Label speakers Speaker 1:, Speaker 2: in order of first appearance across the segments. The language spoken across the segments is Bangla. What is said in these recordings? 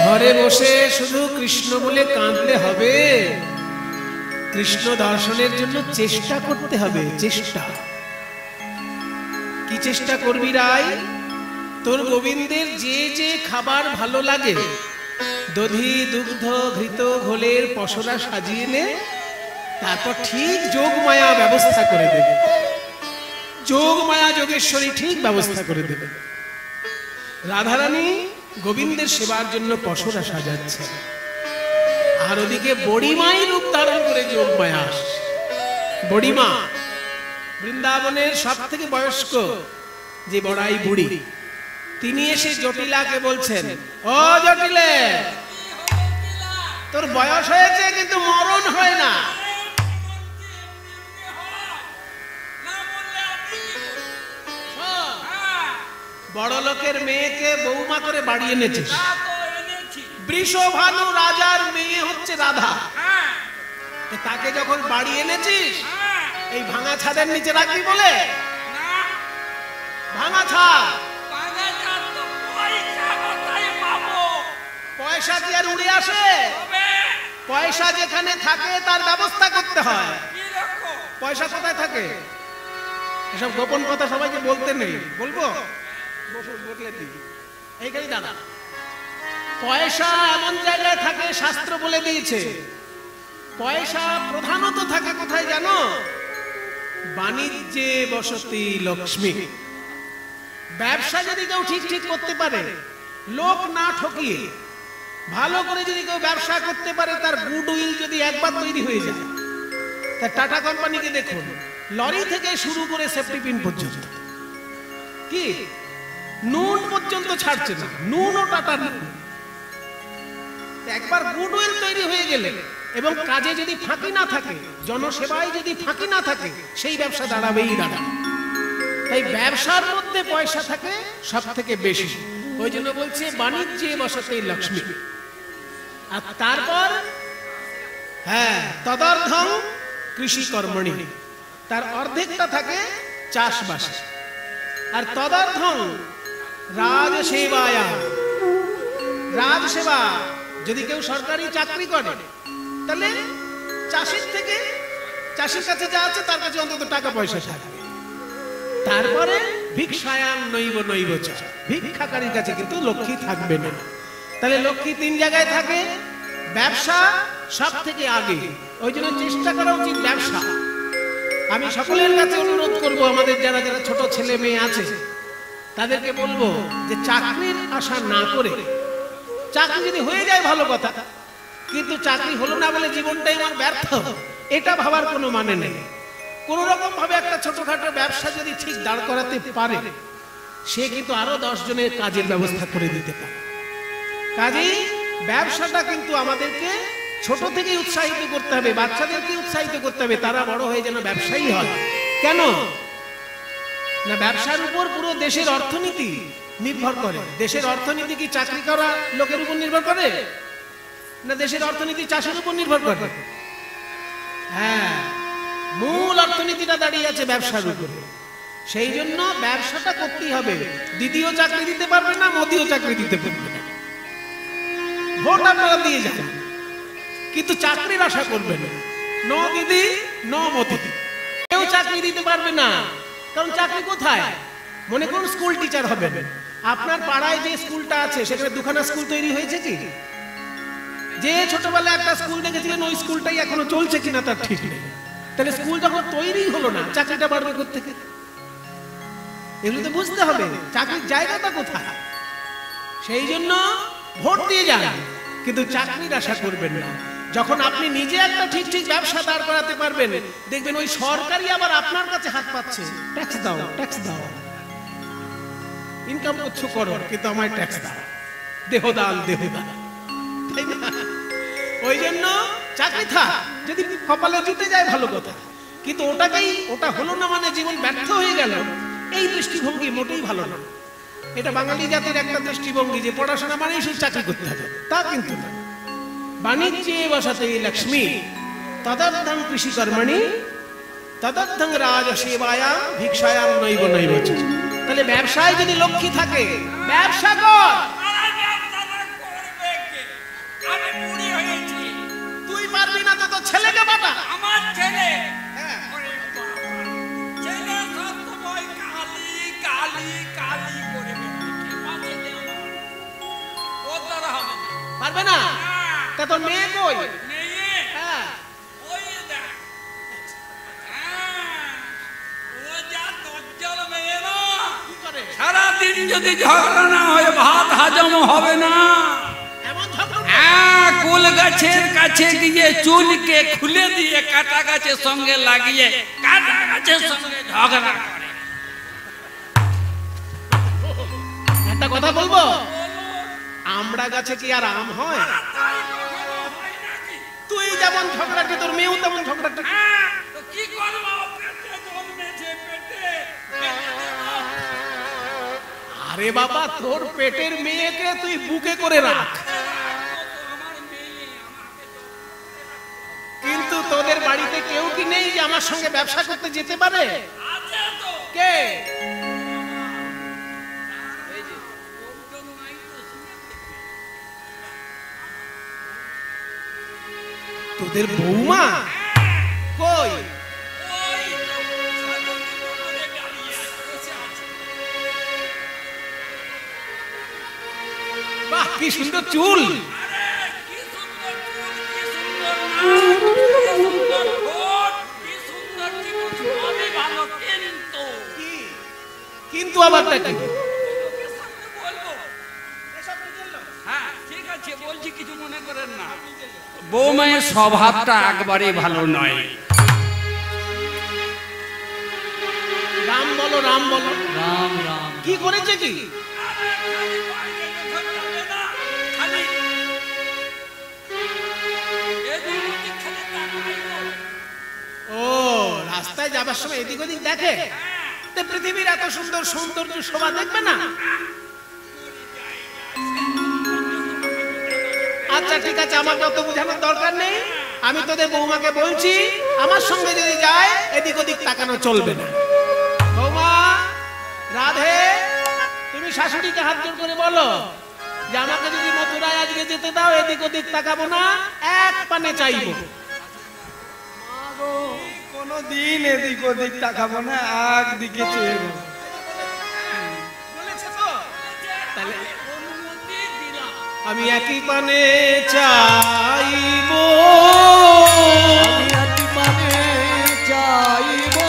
Speaker 1: ঘরে বসে শুধু কৃষ্ণ বলে কাঁদলে হবে? কৃষ্ণ দর্শনের জন্য চেষ্টা করতে হবে। চেষ্টা কি চেষ্টা করবি রায়? তোর গোবিন্দের যে যে খাবার ভালো লাগে, দধি দুগ্ধ ঘৃত ঘোলের পসরা সাজিয়ে নে, তারপর ঠিক যোগ মায়া ব্যবস্থা করে দেবে। যোগ মায়া যোগেশ্বরী ঠিক ব্যবস্থা করে দেবে। রাধারানী গোবিন্দের সেবার জন্য পসরা সাজাচ্ছে, আর ওদিকে বড়িমাই রূপ ধারণ করে যোগ মায়া আসছে। বড়িমা বৃন্দাবনের সব থেকে বয়স্ক যে বড়াই বুড়ি, তিনি এসে জটিলাকে বলছেন, ও জটিলে, তোর বয়স হয়েছে কিন্তু মরণ হয় না। বড় লোকের মেয়েকে বৌমা করে বাড়ি এনেছিস। বৃষভানু রাজার মেয়ে হচ্ছে রাধা, তাকে যখন বাড়ি এনেছিস এই ভাঙা ছাদের নিচে রাখবি বলে? ভাঙা ছাদ, পয়সা কি আর উড়ে আসে? পয়সা যেখানে থাকে তার ব্যবস্থা করতে হয়। পয়সা কোথায় থাকে? এসব গোপন কথা সবাইকে বলতে নেই। বলবো? এইখানে দাদা, পয়সা এমন জায়গায় থাকে, শাস্ত্র বলে দিয়েছে। পয়সা প্রধানত থাকে কোথায় জানো? বাণিজ্যে বসতি লক্ষ্মী। ব্যবসা যদি কেউ ঠিক ঠিক করতে পারে, লোক না ঠকিয়ে ভালো করে যদি কেউ ব্যবসা করতে পারে, তার গুডউইল যদি একবার তৈরি হয়ে যায়, তার টাটা কোম্পানিকে দেখুন, লরি থেকে শুরু করে সেফটি পিন পর্যন্ত, কি নুন পর্যন্ত ছাড়ছে না, নুনও টাটা নুন। একবার গুডউইল তৈরি হয়ে গেলে এবং কাজে যদি ফাঁকি না থাকে, জনসেবায় যদি ফাঁকি না থাকে, সেই ব্যবসা দাঁড়াবেই দাঁড়াবে। তাই ব্যবসার মধ্যে পয়সা থাকে সব থেকে বেশি। ওই জন্য বলছে বাণিজ্যে বসতে লক্ষ্মী। আর তারপর তদর্ধং কৃষি কর্মণি, তার অর্ধেকটা থাকে চাষবাসে। আর তদর্ধং রাজসেবায়া, রাজসেবা, যদি কেউ সরকারি চাকরি করে তাহলে চাষের থেকে, চাষের কাছে যা আছে তার কাছে অন্তত টাকা পয়সা থাকবে। তারপরে ভিক্ষায়াং নৈব নৈব চ, ভিক্ষাকারীর কাছে কিন্তু লক্ষ্মী থাকবে না। তাহলে লক্ষ্মী তিন জায়গায় থাকে, ব্যবসা সব থেকে আগে। ওই জন্য চেষ্টা করা উচিত ব্যবসা। আমি সকলের কাছে অনুরোধ করব, আমাদের যারা যারা ছোট ছেলে মেয়ে আছে তাদেরকে বলবো যে চাকরির আশা না করে, চাকরি যদি হয়ে যায় ভালো কথা, কিন্তু চাকরি হলো না বলে জীবনটাই আমার ব্যর্থ, এটা ভাবার কোনো মানে নেই। কোন রকম ভাবে একটা ছোটখাটো ব্যবসা যদি ঠিক দাঁড় করাতে পারে, সে কিন্তু আরো 10 জনের কাজের ব্যবস্থা করে দিতে পারে। কাজেই ব্যবসাটা কিন্তু আমাদেরকে ছোট থেকে উৎসাহিত করতে হবে, বাচ্চাদেরকে উৎসাহিত করতে হবে, তারা বড় হয়ে যেন ব্যবসায়ী হয়। কেন না? ব্যবসার উপর পুরো দেশের অর্থনীতি নির্ভর করে। দেশের অর্থনীতি কি চাকরি করা লোকের উপর নির্ভর করে? না দেশের অর্থনীতি চাষের উপর নির্ভর করে? মূল অর্থনীতিটা দাঁড়িয়ে আছে ব্যবসার উপরে। সেই জন্য ব্যবসাটা করতেই হবে। দ্বিতীয় চাকরি দিতে পারবে না, মোদিও চাকরি দিতে পারবে না। ভোট আপনারা দিয়ে যান, কিন্তু চাকরির আশা করবেন না। নো দিদি নো মোদি, কেউ চাকরি দিতে পারবে না। কারণ চাকরি কোথায়? মনে করুন স্কুল টিচার হবেন, আপনার পাড়ায় যে স্কুলটা আছে সেখানে দুখানা স্কুল তৈরি হয়েছে কি? যে ছোটবেলায় একটা স্কুল দেখেছিলেন ওই স্কুলটাই এখনো চলছে কিনা তার ঠিক নেই। তাহলে স্কুল যখন তৈরি হলো না, চাকরিটা বাড়বে কোত্থেকে? এগুলো তো বুঝতে হবে, চাকরির জায়গাটা কোথায়। সেই জন্য ভোট দিয়ে যান, কিন্তু চাকরির আশা করবেন না। যখন আপনি নিজে একটা ঠিক ঠিক ব্যবসা দাঁড় করাতে পারবেন, দেখবেন ওই সরকারি আবার আপনার কাছে হাত পাচ্ছে, ট্যাক্স দাও, ট্যাক্স দাও, ইনকাম করছো করো, কিন্তু আমায় ট্যাক্স দাও, দেহদান দেহদান, তাই না? ওই জন্য চাকরি থাক, যদি কপালে জুটে যায় ভালো কথা, কিন্তু ওটা হলো না মানে জীবন ব্যর্থ হয়ে গেল, এই দৃষ্টিভঙ্গি মোটেই ভালো না। এটা বাঙালি জাতির একটা দৃষ্টিভঙ্গি যে পড়াশোনা মানেই শুধু চাকরি করতে হবে, তা কিন্তু না। বাণিজ্যে বসতে লক্ষ্মী, তদর্থং কৃষি কর্মণি, তদর্থং রাজসেবায়াং ভিক্ষায়াং নৈব নৈব চ। তাহলে ব্যবসায় যদি লক্ষ্মী থাকে, ব্যবসা কর। বাটা
Speaker 2: আমার ছেলে
Speaker 1: হ্যাঁ।
Speaker 2: ওরে বাবা, ছেলে সবসময় কালি কালি কালি করে বেড়ায়। খেপা ছেলে আমার। ওর দ্বারা হবে না।
Speaker 1: পারবে না তা তোর মেয়ে কই
Speaker 2: মেয়ে
Speaker 1: হ্যাঁ
Speaker 2: ওই দেখ। হ্যাঁ, ও যা দজ্জাল মেয়ে না।
Speaker 1: কি করে
Speaker 2: সারাদিন যদি ঝগড়া না হয় ভাত হজম হবে না।
Speaker 1: এমন ঝগড়া
Speaker 2: হ্যাঁ, কুল গাছের কাছে গিয়ে চুলকে খুলে দিয়ে কাটা গাছের সঙ্গে লাগিয়ে কাটা গাছের সঙ্গে ঝগড়া করে।
Speaker 1: একটা কথা বলবো আমরা গাছে কি আর আম হয়
Speaker 2: তাই কখনো হয় নাকি?
Speaker 1: তুই যেমন ঝগড়াটে তোর মেয়েও তেমন ঝগড়াটে
Speaker 2: হ্যাঁ, তো কি করবো? পেটে জন্মেছে, পেটে দেবো।
Speaker 1: আরে বাবা তোর পেটের মেয়েকে তুই বুকে করে রাখ
Speaker 2: ও তো আমার মেয়ে, আমাকে তো
Speaker 1: কিন্তু তোদের বাড়িতে কেউ কি নেই যে আমার সঙ্গে ব্যবসা করতে যেতে পারে
Speaker 2: আছে তো।
Speaker 1: কে
Speaker 2: লোকজন নাই তো, শুনে দেখবে।
Speaker 1: তোদের বৌমা কই
Speaker 2: ওই তো সাজানোর উপরে দাঁড়িয়ে বসে আছে।
Speaker 1: বাহ কি সুন্দর চুল
Speaker 2: আরে কি সুন্দর চুল, কি সুন্দর নাক, কি সুন্দর ঠোঁট, কি সুন্দর জীবন, সবই ভালো, কিন্তু
Speaker 1: কিন্তু আবারটা কি
Speaker 2: লোকের সামনে বলবো। হ্যাঁ ঠিক আছে, বলছি, কিছু মনে করেন না। বৌমায়ের স্বভাবটা একবারে ভালো নয়।
Speaker 1: রাম বলো রাম বলো
Speaker 2: রাম রাম।
Speaker 1: কি করেছে কি ও রাস্তায় যাবার সময় এদিক ওদিক দেখে তো পৃথিবীর এত সুন্দর সৌন্দর্য শোভা দেখবে না আচ্ছা ঠিক আছে আমাকে অত বোঝানোর দরকার নেই আমি তোদের বৌমাকে বলছি আমার সঙ্গে যদি যায় এদিক ওদিক তাকানো চলবে না বৌমা রাধে তুমি শাশুড়িকে হাত জোড় করে বলো যে আমাকে যদি মথুরায় আজকে যেতে দাও এদিক ওদিক তাকাবো না এক পানে চাইবো
Speaker 3: কোনদিন এদিক ওদিক তাকাবো না একদিকে চেয়ে নেবো।
Speaker 1: বলেছে তো তাহলে আমি একই পানে চাইবো
Speaker 3: একই পানে চাইবো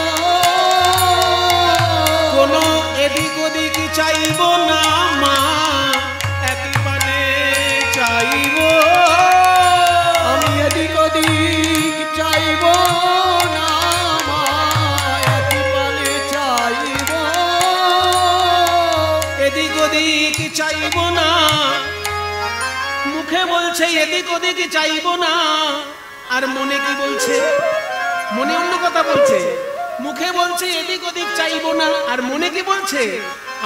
Speaker 1: কোনো এদিক ওদিক চাইবো না মা একই পানে চাইবো
Speaker 3: আমি এদিক ওদিক চাইবো না মা একই পানে চাইবো
Speaker 1: এদিক ওদিক চাইবো না মুখে বলছে এদিক ওদিক চাইবো না আর মনে কি বলছে মনে অন্য কথা বলছে মুখে বলছে এদিক ওদিক চাইবো না আর মনে কি বলছে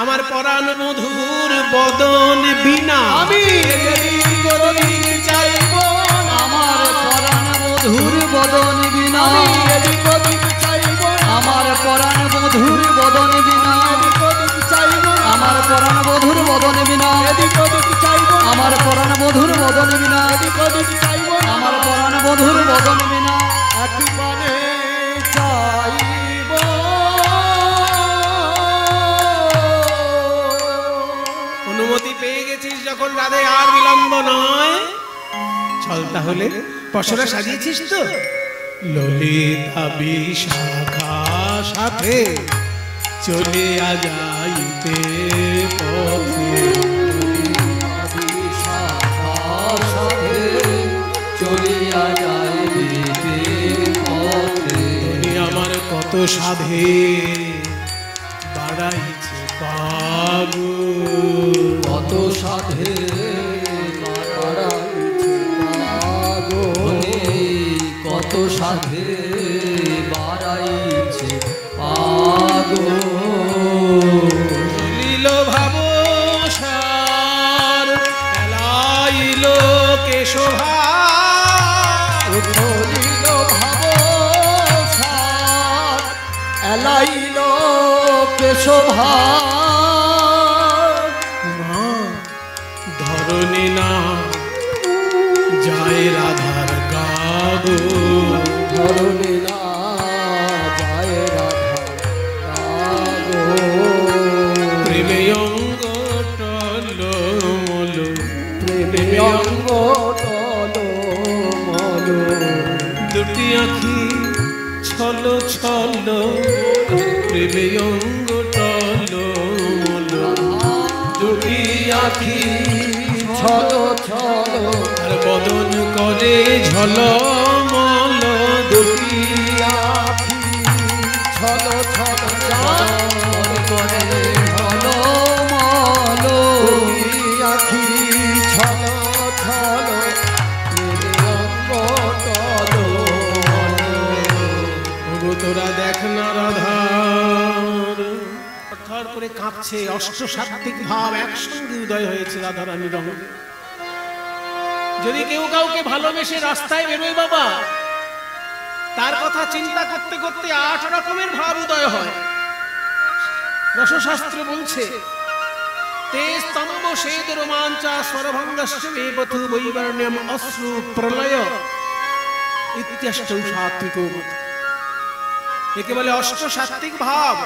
Speaker 1: আমার পরাণ মধুর বদন বিনা
Speaker 3: আমি এদিক ওদিক চাইবো না আমার পরাণ মধুর বদন বিনা আমি এদিক ওদিক চাইবো আমার পরাণ মধুর বদন বিনা এদিক ওদিক চাইবো আমার পরাণ মধুর বদন বিনা এদিক ওদিক চাইবো আমার পরাণ মধুর বদন বিনা এদিক ওদিক চাইবো আমার পরাণ মধুর বদন বিনা একই পানে চাইবো
Speaker 1: অনুমতি পেয়ে গেছিস যখন রাধে আর বিলম্ব নয় চল তাহলে পশরা সাজিয়েছিস তো ললিতা বিশাখা সাথে চলে যাইতে পথে
Speaker 3: বিশাখার সাথে চলিয়া যাইতে পথে
Speaker 1: তুমি আমার কত সাধে বাড়াইছে পাগু
Speaker 3: কত সাধে বাড়াইছে পাগলে কত সাধে বাড়াইছে পাগল
Speaker 1: লীল ভাব সার এলাইল কেশভা
Speaker 3: উঠলিল ভাব সার এলাইল কেশভা
Speaker 1: মা ধরণী না যায় রাধার গাগো
Speaker 3: প্রেমে অঙ্গ টলমল
Speaker 1: দুটি আঁখি ছলো ছলো প্রেমে অঙ্গ টলমল
Speaker 3: দুটি আঁখি ছলো ছলো
Speaker 1: আর বদন করে ঝলমল দুটি
Speaker 3: আঁখি ছলো ছলো ছলো করে ঝলমল দুটি আঁখি ছলো ছলো প্রেমে অঙ্গ টলমল
Speaker 1: তোরা দেখ না রাধার থর করে কাঁপছে, অষ্টসাত্ত্বিক ভাব একসঙ্গে উদয় হয়েছে রাধারানী রঙে। যদি কেউ কাউকে ভালোবেসে রাস্তায় বেরোয় বাবা, তার কথা চিন্তা করতে করতে 8 রকমের ভাব উদয় হয়। রসশাস্ত্র বলছে তে স্তম্ভ সেদ রোমাঞ্চা স্বরভঙ্গস্য বেপথু বৈবর্ণ্যম অশ্রু প্রলয় ইত্যষ্টৌ সাত্ত্বিক। একে বলে অষ্টসাত্ত্বিক ভাব।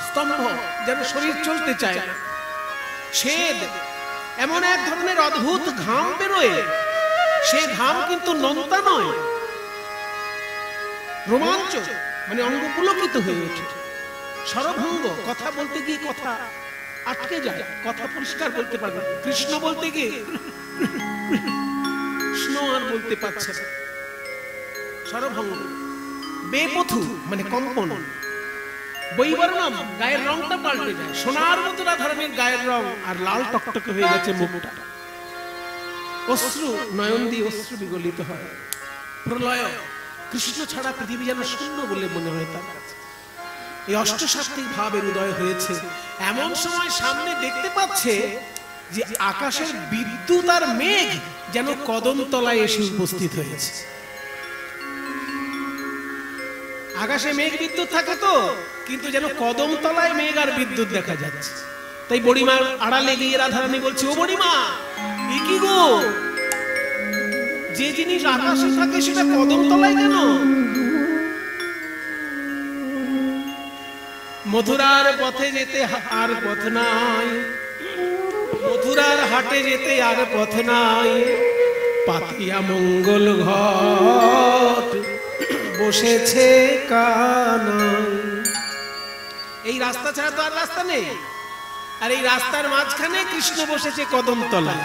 Speaker 1: স্তম্ভ, যেন শরীর চলতে চায় না। ছেদ, এমন এক ধরনের অদ্ভুত ঘাম বেরোয়, সে ঘাম কিন্তু নোনতা নয়। রোমাঞ্চ, মানে অঙ্গ পুলকিত হয়ে ওঠে। স্বরভঙ্গ, কথা বলতে গিয়ে কথা আটকে যায়, কথা পরিষ্কার বলতে পারবে। কৃষ্ণ বলতে গিয়ে কৃষ্ণ আর বলতে পারছে না। স্বরভঙ্গ। বেপথু, মানে কম্পন। বৈবর্ণম, গায়ের রংটা পাল্টে যায়। সোনার মতো রাধারানীর গায়ের রং, আর লাল টকটকে হয়ে গেছে মুখটা। অশ্রু, নয়ন দিয়ে অশ্রু বিগলিত হয়। প্রলয়, কৃষ্ণ ছাড়া পৃথিবী যেন শূন্য বলে মনে হয় তার কাছে। এই অষ্টসাত্ত্বিক ভাবের উদয় হয়েছে। এমন সময় সামনে দেখতে পাচ্ছে যে আকাশের বিদ্যুৎ আর মেঘ যেন কদম তলায় এসে উপস্থিত হয়েছে। আকাশে মেঘ বিদ্যুৎ থাকে তো, কিন্তু যেন কদম তলায় মেঘ আর বিদ্যুৎ দেখা যাচ্ছে। তাই বড়িমার আড়ালে গিয়ে রাধারানী বলছে, ও বড়িমা, এ কি গো, যে জিনিস আকাশে থাকে সেটা কদম তলায় কেন? মথুরার পথে যেতে আর পথ নাই, মথুরার হাটে যেতে আর পথ নাই, পাতিয়া মঙ্গল ঘট বসেছে কানাই। এই রাস্তা ছাড়া তো আর রাস্তা নেই, আর এই রাস্তার মাঝখানে কৃষ্ণ বসেছে কদম তলায়।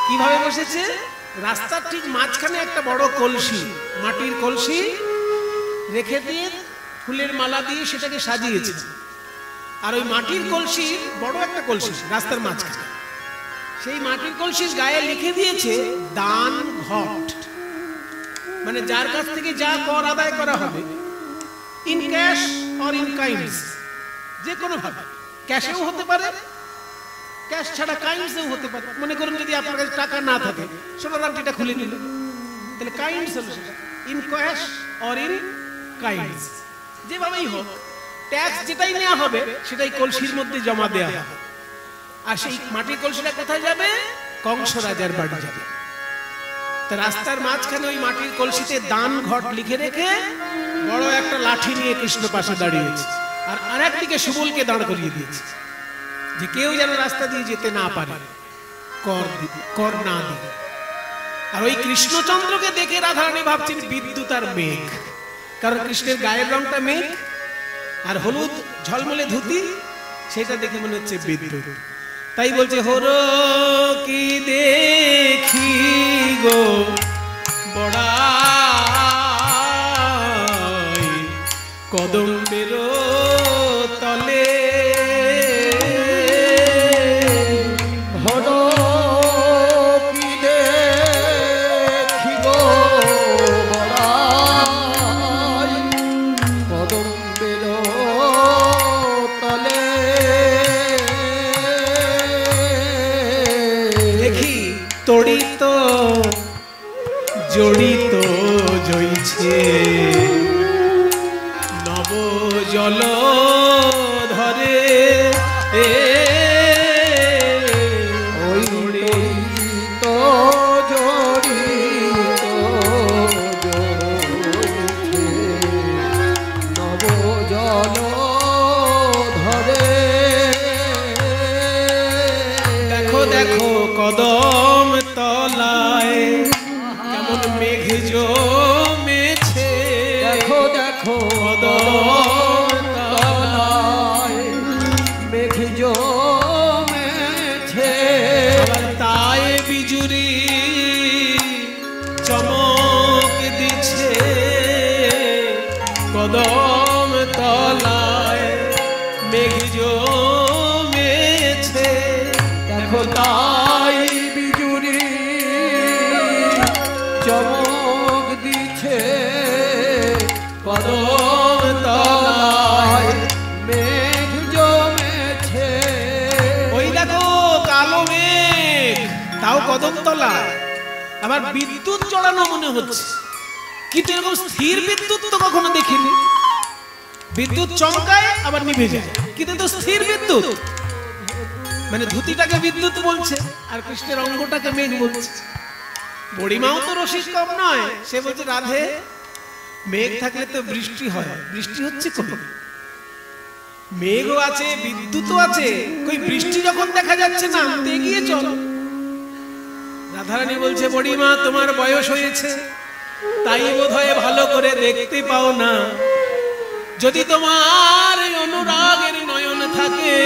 Speaker 1: কিভাবে বসেছে? রাস্তার ঠিক মাঝখানে একটা বড় কলসি, মাটির কলসি রেখে দিয়ে ফুলের মালা দিয়ে সেটাকে সাজিয়েছে। আর ওই মাটির কলসির বড় একটা কলসি রাস্তার মাঝখানে, সেই মাটির কলসির গায়ে লিখে দিয়েছে দান ঘট। মানে যার কাছ থেকে যা কর আদায় করা হবে, in cash or in kinds, যে কোনো ভাবে। ক্যাশেও হতে পারে, ক্যাশ ছাড়া কাইন্ডসেও হতে পারে। মনে করুন যদি আপনার কাছে টাকা না থাকে, সোনার আংটিটা খুলে নিল, তাহলে কাইন্ডস হলো সেটা। In cash or in kinds, যেভাবেই হোক, ট্যাক্স যেটাই নেওয়া হবে সেটাই কলসির মধ্যে জমা দেওয়া হবে। আর সেই মাটির কলসিটা কোথায় যাবে? কংস রাজার বাড়ি যাবে। তা রাস্তার মাঝখানে ওই মাটির কলসিতে দান ঘট লিখে রেখে বড় একটা লাঠি নিয়ে কৃষ্ণ পাশে দাঁড়িয়েছে, আর আরেকদিকে সুবলকে দাঁড় করিয়ে দিয়েছে, যে কেউ যেন রাস্তা দিয়ে যেতে না পারে কর না দিয়ে। আর ওই কৃষ্ণচন্দ্রকে দেখে রাধারানী ভাবছেন বিদ্যুৎ আর মেঘ, কারণ কৃষ্ণের গায়ের রংটা মেঘ আর হলুদ ঝলমলে ধুতি, সেটা দেখে মনে হচ্ছে বিদ্যুৎ। তাই বলছে, হরো কি দেখি গো বড়াই কদম্বের তলে,
Speaker 3: হরো কি দেখি গো বড়াই কদম্বের তলে,
Speaker 1: দেখি তড়িত জড়িত জইছে নব জল ধরে,
Speaker 3: ওই জড়িত জড়িত জড়িছে নব জল ধরে।
Speaker 1: দেখো দেখো কদম তলায় কেমন মেঘ জমেছে,
Speaker 3: দেখো দেখো কদম তলায় মেঘ জমেছে।
Speaker 1: আবার তাই বিজুরি চমক দিচ্ছে, কদম তলায় মেঘ জমেছে।
Speaker 3: দেখো তাই বিজুরি চমক দিচ্ছে, কদম তলায় মেঘ জমেছে।
Speaker 1: ওই দেখো কালো মেঘ, তাও কদম তলায়। আবার বিদ্যুৎ চড়ানো মনে হচ্ছে, কিন্তু এরকম স্থির বিদ্যুৎ তো কখনো দেখিনি। বিদ্যুৎ চমকায় আবার নিভে যায়, কিন্তু তো স্থির বিদ্যুৎ। মানে ধুতিটাকে বিদ্যুৎ বলছে আর কৃষ্ণের অঙ্গটাকে মেঘ বলছে। বুড়িমাও তো রসিক কম নয়, সে বলছে রাধে মেঘ থাকলে তো বৃষ্টি হয়, বৃষ্টি হচ্ছে কই? মেঘও আছে বিদ্যুৎও আছে, কই বৃষ্টি যখন দেখা যাচ্ছে না, এগিয়ে চলো। রাধারানী বলছে বুড়িমা তোমার বয়স হয়েছে, তাই বোধহয় ভালো করে দেখতে পাও না। যদি তোমার অনুরাগের নয়ন থাকে,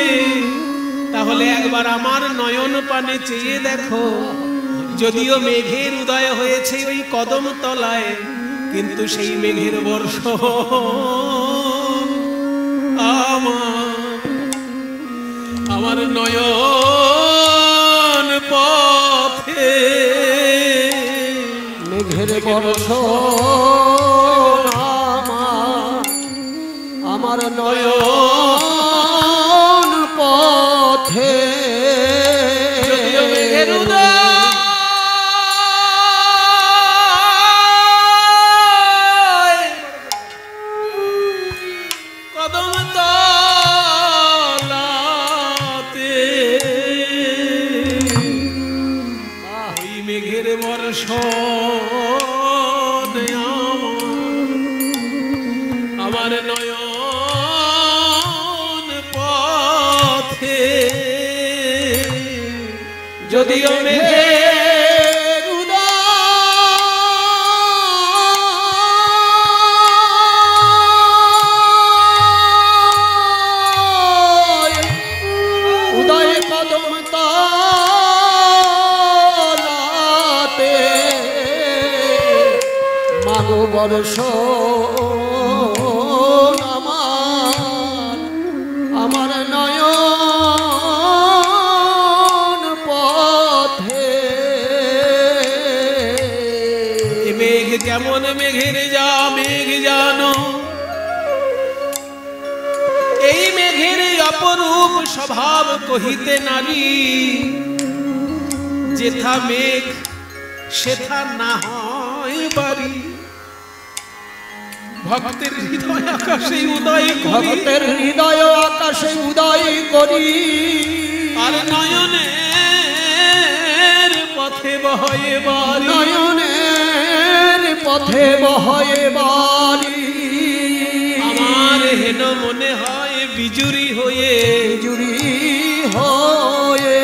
Speaker 1: তাহলে একবার আমার নয়ন পানে চেয়ে দেখো। যদিও মেঘের উদয় হয়েছে ওই কদম তলায়, কিন্তু সেই মেঘের বর্ষণ আমার নয়ন পথে।
Speaker 3: মেঘের বর্ষণ আমার নয়ন পথে।
Speaker 1: যদিও মেঘের উদয় কদম তলাতে, ওই মেঘের বর্ষণ আমার নয়ন পথে। যদিও মেঘের
Speaker 3: উদয় কদম তলাতে, মাগো বর্ষণ আমার নয়ন পথে।
Speaker 1: এ মেঘ কেমন মেঘের যা মেঘ জানো, এই মেঘের অপরূপ স্বভাব কহিতে নারী। যেথা মেঘ সেথা না হয় বাড়ি, ভক্তের হৃদয় আকাশে উদয় করি,
Speaker 3: ভক্তের হৃদয় আকাশে উদয় করি।
Speaker 1: আর নয়নের পথে বহয়ে বাড়ি,
Speaker 3: নয়নের পথে বহয়ে বাড়ি।
Speaker 1: আমার হেন মনে হয় বিজুরি হয়ে,
Speaker 3: বিজুরি হয়ে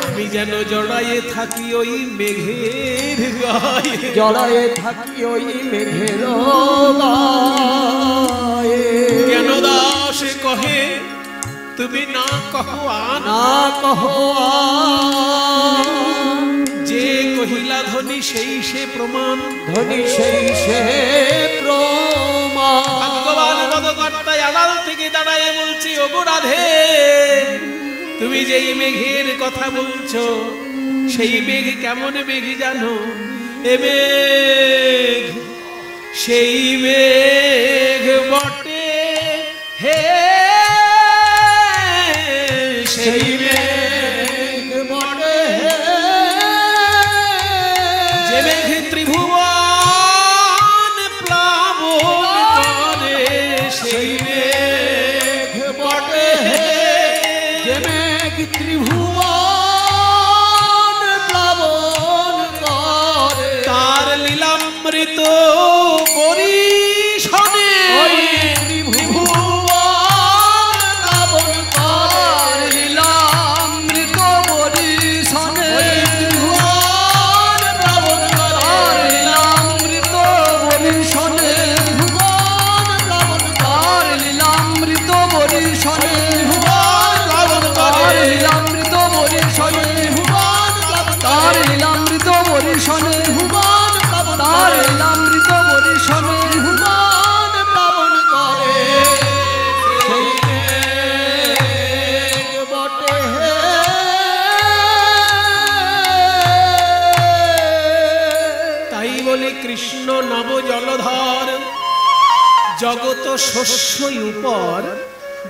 Speaker 1: আমি যেন জড়ায়ে থাকি ওই মেঘের গায়ে।
Speaker 3: জড়ায়ে থাকি ওই মেঘের গায়ে।
Speaker 1: কেন দাস কহে তুমি না কহো আন,
Speaker 3: না কহো
Speaker 1: যে কহিলা ধনী সেই সে প্রমাণ।
Speaker 3: ধনী সেই সে প্রমাণ।
Speaker 1: ভগবান পদকর্তায় আড়াল থেকে দাঁড়ায় বলছি, ওগো রাধে তুমি যেই মেঘের কথা বলছো, সেই মেঘ কেমন মেঘ জানো? এ মেঘ সেই মেঘ বটে হে, সেই মেঘ
Speaker 3: বটে
Speaker 1: যে মেঘ ত্রিভুবন প্লাবন করে, সেই মেঘ বটে
Speaker 3: যে মেঘ ত্রিভুবন প্লাবন করে।
Speaker 1: তার লীলামৃত পরিশনে
Speaker 3: ত্রিভুবন প্লাবন করে। লীলামৃত পরিশনে ত্রিভুবন বরিশনে হুমান প্লাবন তার লীলামৃত বরিশনে হুমান প্লাবন করে সেই মেঘ বটে হে
Speaker 1: তাই বলে কৃষ্ণ নব জলধর জগত শস্যই উপর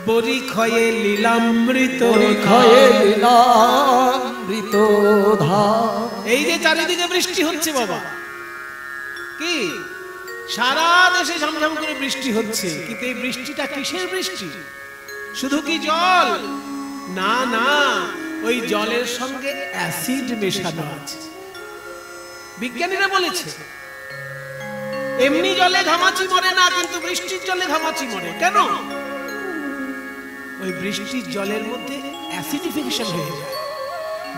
Speaker 1: বরি ক্ষয়ে লীলামৃত
Speaker 3: ক্ষয়ে লীলামৃত ধার।
Speaker 1: এই যে চারিদিকে বৃষ্টি হচ্ছে বাবা, কি সারা দেশে ঝমঝম করে বৃষ্টি হচ্ছে, কিন্তু এই বৃষ্টিটা কিসের বৃষ্টি? শুধু কি জল? না না, ওই জলের সঙ্গে অ্যাসিড মেশানো আছে। বিজ্ঞানীরা বলেছে এমনি জলে ঘামাচি মরে না, কিন্তু বৃষ্টির জলে ঘামাচি মরে। কেন? ওই বৃষ্টির জলের মধ্যে অ্যাসিডিফিকেশন হয়ে যায়,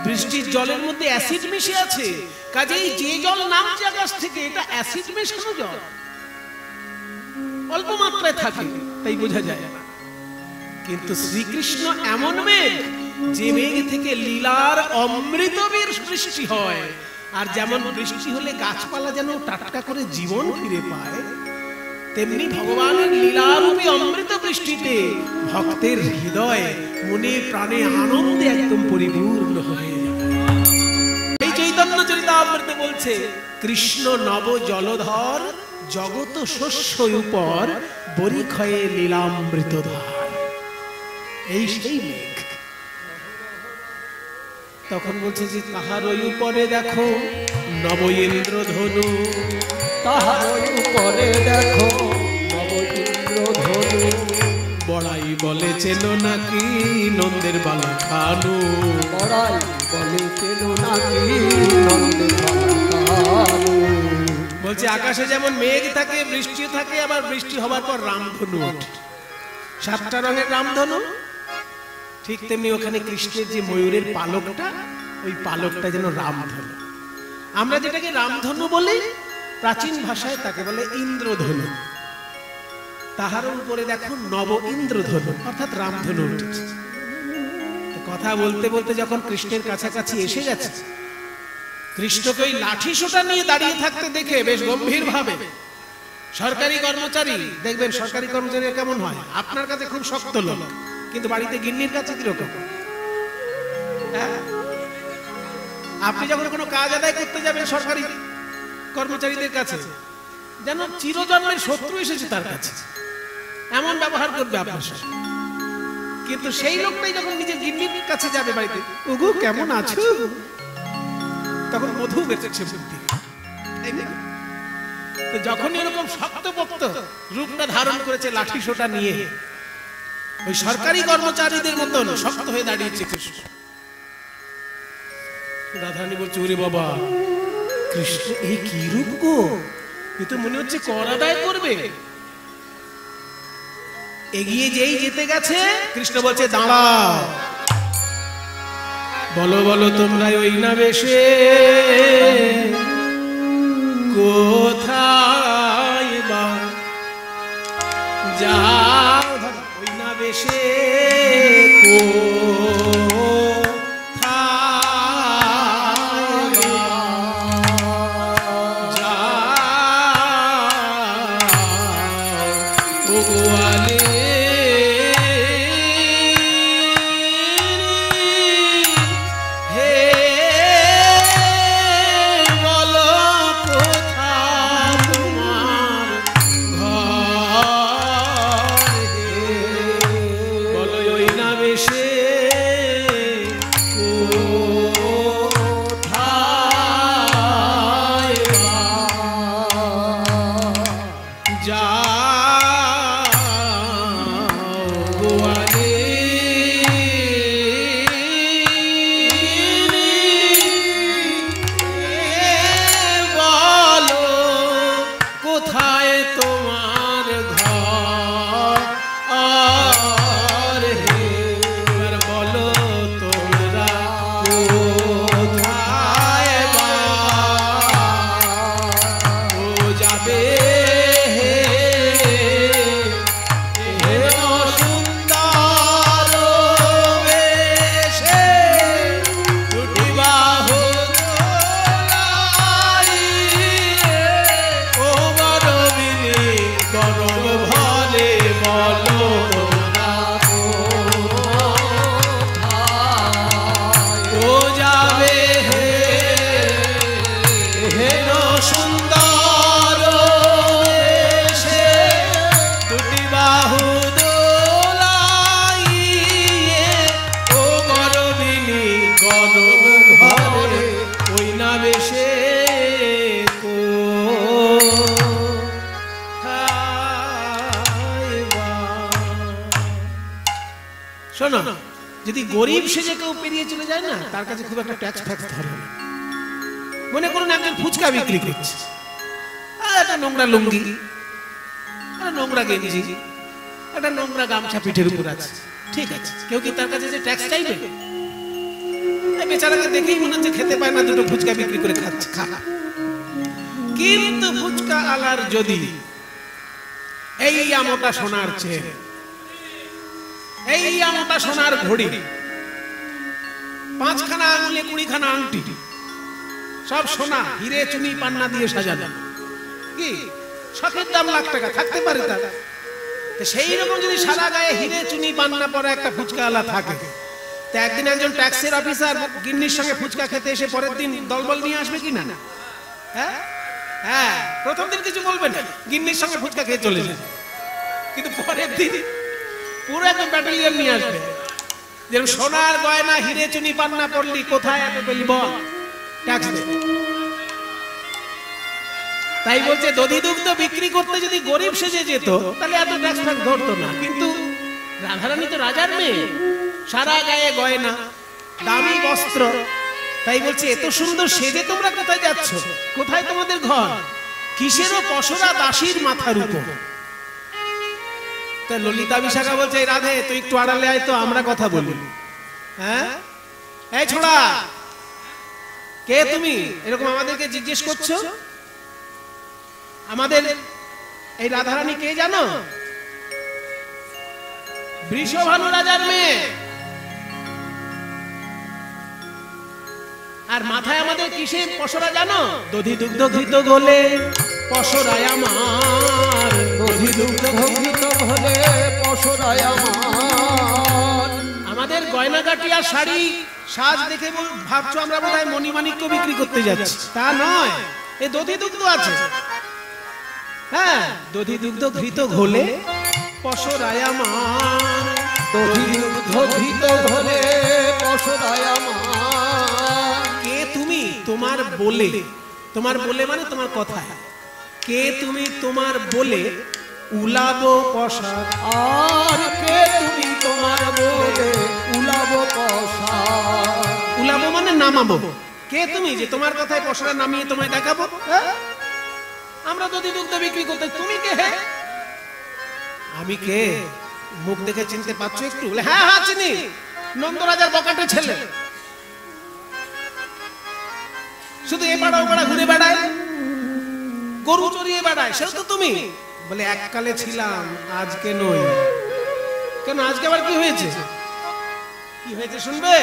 Speaker 1: বৃষ্টির জলের মধ্যে অ্যাসিড মিশে আছে, কাজেই যে জল নামছে আকাশ থেকে এটা অ্যাসিড মেশানো জল, অল্প মাত্রায় থাকে তাই বোঝা যায় না। কিন্তু শ্রীকৃষ্ণ এমন মেঘ, যে মেঘ থেকে লীলার অমৃত বৃষ্টি হয়, আর যেমন বৃষ্টি হলে গাছপালা যেন টাটকা করে জীবন ফিরে পায়, তেমনি ভগবানের লীলারূপী অমৃত বৃষ্টিতে ভক্তের হৃদয় মনে প্রাণে আনন্দে একদম পরিপূর্ণ হয়ে যায়। এই চৈতন্য চরিতামৃতে বলছে কৃষ্ণ নব জলধর জগত শস্য উপর বরি ক্ষয়ে লীলামৃত ধার। এই সেই মেঘ। তখন বলছে যে তাহার ওই উপরে দেখো নব ইন্দ্রধনু,
Speaker 3: তাহার উপরে দেখো নব ইন্দ্রধনু,
Speaker 1: বড়াই বলে চেন নাকি নন্দের বালা খানু,
Speaker 3: বড়াই বলে চেন নাকি নন্দের বালা খানু।
Speaker 1: বলছে আকাশে যেমন মেঘ থাকে, বৃষ্টি থাকে, আবার বৃষ্টি হবার পর রামধনু ওঠে, 7টা রঙের রামধনু। ঠিক তেমনি ওখানে কৃষ্ণের যে ময়ূরের পালকটা, ওই পালকটা যেন রামধনু। আমরা যেটাকে রামধনু বলি, প্রাচীন ভাষায় তাকে বলে ইন্দ্রধনু। তাহার উপরে দেখো নব ইন্দ্রধনু, অর্থাৎ রামধনু উঠেছে। কথা বলতে বলতে যখন কৃষ্ণের কাছাকাছি এসে গেছে, কৃষ্ণকে ওই লাঠি সোটা নিয়ে দাঁড়িয়ে থাকতে দেখে বেশ গম্ভীর ভাবে সরকারি কর্মচারী, দেখবেন সরকারি কর্মচারী কেমন হয়, আপনার কাছে খুব শক্ত লোক, কিন্তু বাড়িতে গিন্নির কাছে কিরকম? আপনি যখন কোনো কাজ আদায় করতে যাবেন সরকারি কর্মচারীদের কাছে, যেন চিরজন্মের শত্রু এসেছে তার কাছে, এমন ব্যবহার করবে আপনার সাথে। কিন্তু সেই লোকটাই যখন নিজের গিন্নির কাছে যাবে বাড়িতে, ওগো কেমন আছো, তখন মধু বেঁচেছে বুদ্ধি। যখন এরকম শক্তপোক্ত রূপটা ধারণ করেছে লাঠি সোটা নিয়ে, ওই সরকারি কর্মচারীদের মতন শক্ত হয়ে দাঁড়িয়েছে কৃষ্ণ। রাধারানী বলছে ওরে বাবা, কৃষ্ণ এই কি রূপ গো, এ তো মনে হচ্ছে কর আদায় করবে। এগিয়ে যেই যেতে গেছে, কৃষ্ণ বলছে দাঁড়াও, বলো বলো তোমরা ওই না বেশে কোথায় বা যাও, ওই না বেশে সে শোনো, যদি গরিব সেজে কেউ পেরিয়ে চলে যায় না, তার কাছে খুব একটা ট্যাক্স ফ্যাক্স ধরে না। মনে করুন একজন ফুচকা বিক্রি করছে, একটা নোংরা লুঙ্গি, একটা নোংরা গেঞ্জি, একটা নোংরা গামছা পিঠের উপর আছে, ঠিক আছে, কেউ কি তার কাছে যে ট্যাক্স চাইবে? বেচারাকে দেখেই মনে হচ্ছে খেতে পায় না, দুটো ফুচকা বিক্রি করে খাচ্ছে, খারাপ। কিন্তু ফুচকা আলার যদি এই আমটা সোনার চেন, এই আমটা সোনার ঘড়ি, 5খানা আঙুলে 20খানা আংটি, সব সোনা, হিরে চুনি পান্না দিয়ে সাজানো, কি শখের দাম লাখ টাকা, থাকতে পারে তার। সেই রকম যদি সারা গায়ে হিরে চুনি পান্না পরে একটা ফুচকা আলা থাকে, তো একদিন একজন ট্যাক্সের অফিসার গিন্নির সঙ্গে ফুচকা খেতে এসে পরের দিন দলবল নিয়ে আসবে কি না? হ্যাঁ হ্যাঁ, প্রথম দিন কিছু বলবেন না, গিন্নির সঙ্গে ফুচকা খেয়ে চলে যাবে, কিন্তু পরের দিন পুরো একদম ব্যাটালিয়ন নিয়ে আসবে। যেরকম সোনার গয়না হিরে চুনি পান্না পড়লি, কোথায় এত পেলি বল, ট্যাক্স দে। তাই বলছে দধি দুগ্ধ বিক্রি করতে যদি গরিব সেজে যেত, তাহলে এত ট্যাক্স ফ্যাক্স ধরতো না। কিন্তু রাধারানী তো রাজার মেয়ে, সারা গায়ে গয়না, দামি বস্ত্র, তাই বলছে এত সুন্দর সেজে তোমরা কোথায় যাচ্ছ? কোথায় তোমাদের ঘর? কিসেরও পসরা দাসীর মাথার উপর। তা ললিতা বিশাখা বলছে, রাধে তুই একটু আড়ালে আয় তো, আমরা কথা বলি। হ্যাঁ, এই ছোড়া, কে তুমি? এরকম আমাদেরকে জিজ্ঞেস করছো? আমাদের এই রাধারানী কে জানো? বৃষভানু রাজার মেয়ে। আর মাথায় আমাদের কিসের পসরা জানো? দধি দুগ্ধ ঘৃত গোলে পসরায় আমার, দধি দুগ্ধ ঘৃত গোলে পসরায় আমার। আমাদের গয়নাগাটি আর শাড়ি সাজ দেখে ভাবছো আমরা বোধহয় মণিমাণিক্য বিক্রি করতে যাচ্ছি, তা নয়, এ দধি দুগ্ধ আছে। হ্যাঁ, দধি দুগ্ধ ঘৃত ঘোলে পসরায় আমার, দধি দুগ্ধ ঘৃত ঘোলে পসরায় আমার। কে তুমি? তোমার বলে, তোমার বলে মানে তোমার কথা। কে তুমি? তোমার বলে উলাবো পসা। আর কে তুমি? তোমার বলে উলাবো পসা। উলাবো মানে নামাবো। কে তুমি যে তোমার কথায় পসরা নামিয়ে তোমায় দেখাবো? আমরা দধি দুগ্ধ বিক্রি করতে, তুমি কে? হে, আমি কে? মুখ দেখে চিনতে পারছো একটু? হ্যাঁ হ্যাঁ চিনি, নন্দরাজার বকাটে ছেলে, শুধু এপাড়া ওপাড়া ঘুরে বেড়ায়, গরু চড়িয়ে বেড়ায়, সেটা তো তুমি। বলে এককালে ছিলাম, আজকে নই। কেন, আজকে আবার কি হয়েছে? কি হয়েছে শুনবে?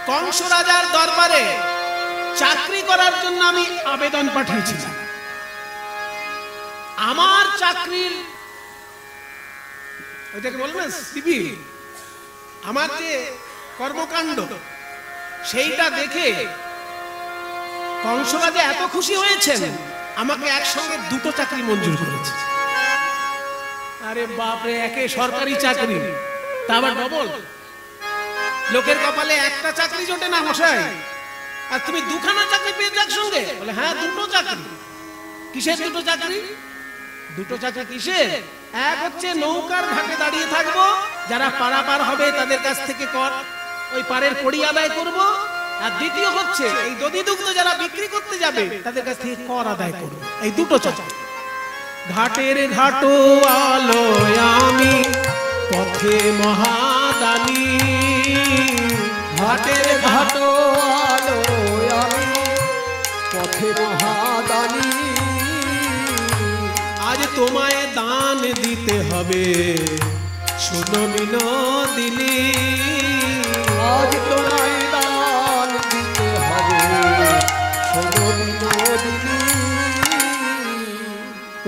Speaker 1: কংস রাজার দরবারে চাকরি করার জন্য আমি আবেদন পাঠিয়েছিলাম। আমার চাকরির, ওইটাকে বলবেন সিবি, আমার যে কর্মকাণ্ড, সেইটা দেখে কংস রাজা এত খুশি হয়েছেন, আমাকে একসঙ্গে দুটো চাকরি মঞ্জুর করেছে। আরে বাপরে, একে সরকারি চাকরি, তা আবার ডবল। লোকের কপালে একটা চাকরি জোটে না মশাই, আর তুমি দুখানা চাকরি পেয়েছো একসঙ্গে? বলে হ্যাঁ, দুটো চাকরি। কিসের দুটো চাকরি? দুটো চাকরি কিসের? এক হচ্ছে নৌকার ঘাটে দাঁড়িয়ে থাকবো, যারা পারাপার হবে তাদের কাছ থেকে কর, ওই পারের কড়ি আদায় করব। আর দ্বিতীয় হচ্ছে এই দধি দুগ্ধ যারা বিক্রি করতে যাবে তাদের কাছ থেকে কর আদায় করব। এই দুটো চাকরি। ঘাটের ঘাটো আলো আমি পথে মহাদানী, ঘাটের ঘাটো আলো আমি পথে মহাদানী। আজ তোমায় দান দিতে হবে, শোনো বিনোদিনী, আজ তোমায় দান দিতে হবে, শোনো বিনোদিনী।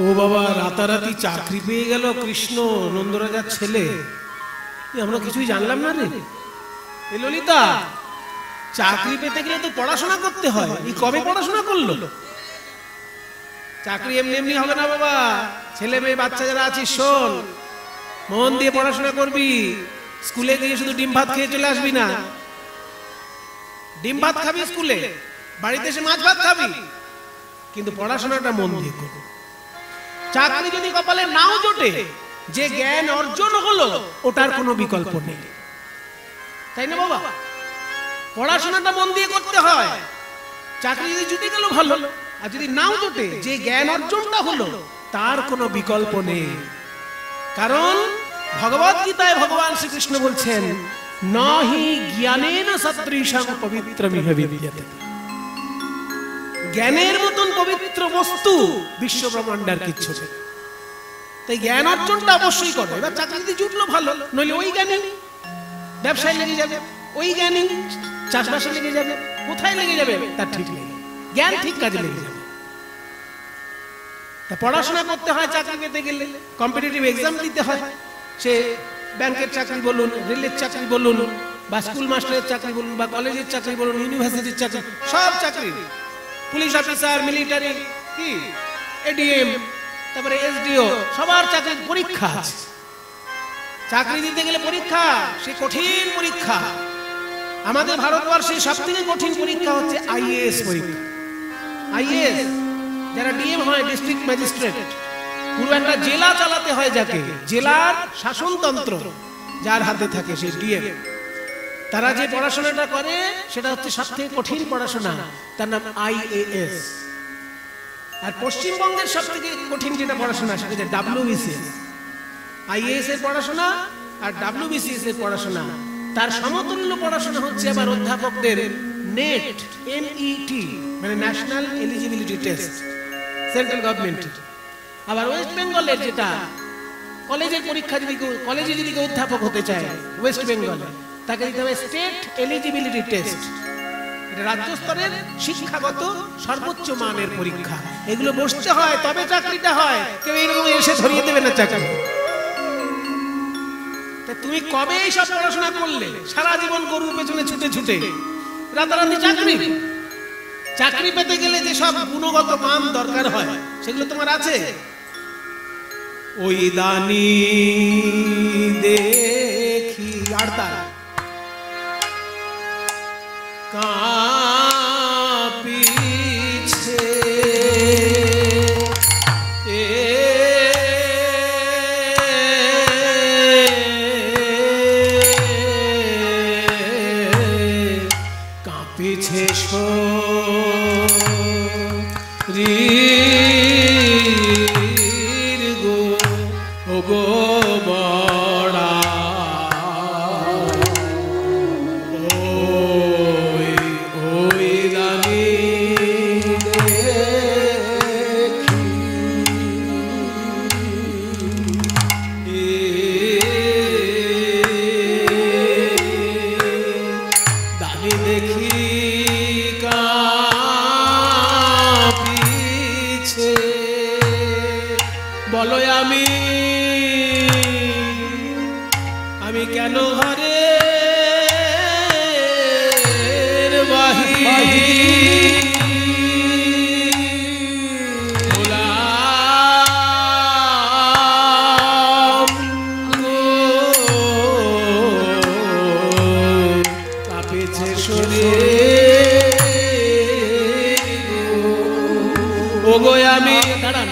Speaker 1: ও বাবা, রাতারাতি চাকরি পেয়ে গেল কৃষ্ণ, নন্দরাজার ছেলে। আমরা কিছুই জানলাম না রে। এ ললিতা, চাকরি পেতে গেলে তো পড়াশোনা করতে হয়। এই কবে পড়াশোনা করলো? চাকরি এমনি এমনি হবে না বাবা। ছেলে মেয়ে বাচ্চা যারা আছিস, শোন, মন দিয়ে পড়াশোনা করবি। স্কুলে গিয়ে শুধু ডিম ভাত খেয়ে চলে আসবি না। ডিম ভাত খাবি স্কুলে, বাড়িতে এসে মাছ ভাত খাবি, কিন্তু পড়াশোনাটা মন দিয়ে করবি। চাকরি যদি কপালে নাও জোটে, যে জ্ঞান অর্জন হলো ওটার কোনো বিকল্প নেই, তাই না বাবা? পড়াশোনাটা মন দিয়ে করতে হয়। চাকরি যদি জুটে গেল ভালো, আর যদি নাও জুটে, যে জ্ঞান অর্জনটা হলো তার কোনো বিকল্প নেই। কারণ ভগবত গীতায় ভগবান শ্রীকৃষ্ণ বলছেন, নহি জ্ঞানেন সদৃশং পবিত্রমিহ বিদ্যতে। জ্ঞানের মতন পবিত্র বস্তু বিশ্ব ব্রহ্মাণ্ডের কিচ্ছু নেই। তাই জ্ঞান অর্জনটা অবশ্যই করবে। এবার চাকরি যদি জুটলো ভালো, নইলে ওই জ্ঞানী ব্যবসায় লেগে যাবে, ওই জ্ঞানী চাষবাসে লেগে যাবে, কোথায় লেগে যাবে তার ঠিক নেই, জ্ঞান ঠিক কাজে লেগে যাবে। তা পড়াশোনা করতে হয় চাকরি পেতে গেলে, কম্পিটিটিভ এক্সাম দিতে হয়। সে ব্যাংকের চাকরি বলুন, রেলের চাকরি বলুন, বা স্কুল মাস্টারের চাকরি বলুন, বা কলেজের চাকরি বলুন, ইউনিভার্সিটির চাকরি, সব চাকরি, পুলিশ অফিসার, মিলিটারি, কি এডিএম, তারপরে এসডিও, সবার চাকরির পরীক্ষা আছে। চাকরি দিতে গেলে পরীক্ষা, সে কঠিন পরীক্ষা। আমাদের ভারতবর্ষে সবথেকে কঠিন পরীক্ষা হচ্ছে আইএএস পরীক্ষা। আইএএস যারা ডিএম হয়, ডিস্ট্রিক্ট ম্যাজিস্ট্রেট, পুরো একটা জেলা চালাতে হয়, যাকে জেলার শাসনতন্ত্র যার হাতে থাকে সেই ডিএম, তারা যে পড়াশোনাটা করে সেটা হচ্ছে সবথেকে কঠিন পড়াশোনা, তার নাম আইএএস। আর পশ্চিমবঙ্গের সবথেকে কঠিন যেটা পড়াশোনা সেটা হচ্ছে ডাব্লিউবিসিএস। আইএএস এর পড়াশোনা আর ডাব্লিউবিসিএস এর পড়াশোনা, তার সমতুল্য পড়াশোনা হচ্ছে আবার অধ্যাপকদের নেট, এনইটি, মানে national eligibility test, central government. আবার ওয়েস্ট বেঙ্গলের যেটা কলেজের পরীক্ষা, যদি কলেজে যদি কেউ অধ্যাপক হতে চায় ওয়েস্ট বেঙ্গলে, তাকে দিতে হবে স্টেট এলিজিবিলিটি টেস্ট। এটা রাজ্য স্তরের শিক্ষাগত সর্বোচ্চ মানের পরীক্ষা। এগুলো বসতে হয় তবে চাকরিটা হয়, কেউ এরকম এসে ধরিয়ে দেবে না চাকরি। তুমি কবে সব পড়াশোনা করলে, সারা জীবন গরুর পেছনে ছুটে ছুটে, রাতারাতি চাকরি? চাকরি পেতে গেলে যে সব গুণগত মান দরকার হয় সেগুলো তোমার আছে? ওই দানি দেখি আড়তা কাঁপিছে, কাঁপিছে শরীর গো, ও গো বড়া, ওই দানি দেখি কাঁপিছে, বলো আমি কেন ঘরে বাহির গোলাম গো, কাঁপিছে শরীর ও গো, আমি দাঁড়ান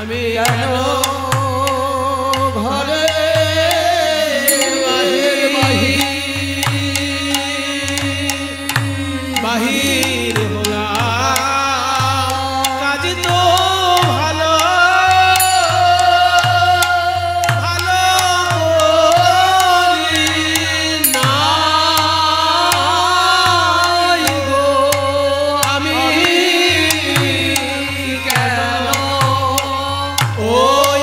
Speaker 1: আমি কেন ঘরে বাহির হলাম, কাজ তো ভালো ভালো করি নাই গো, আমি কেন ওই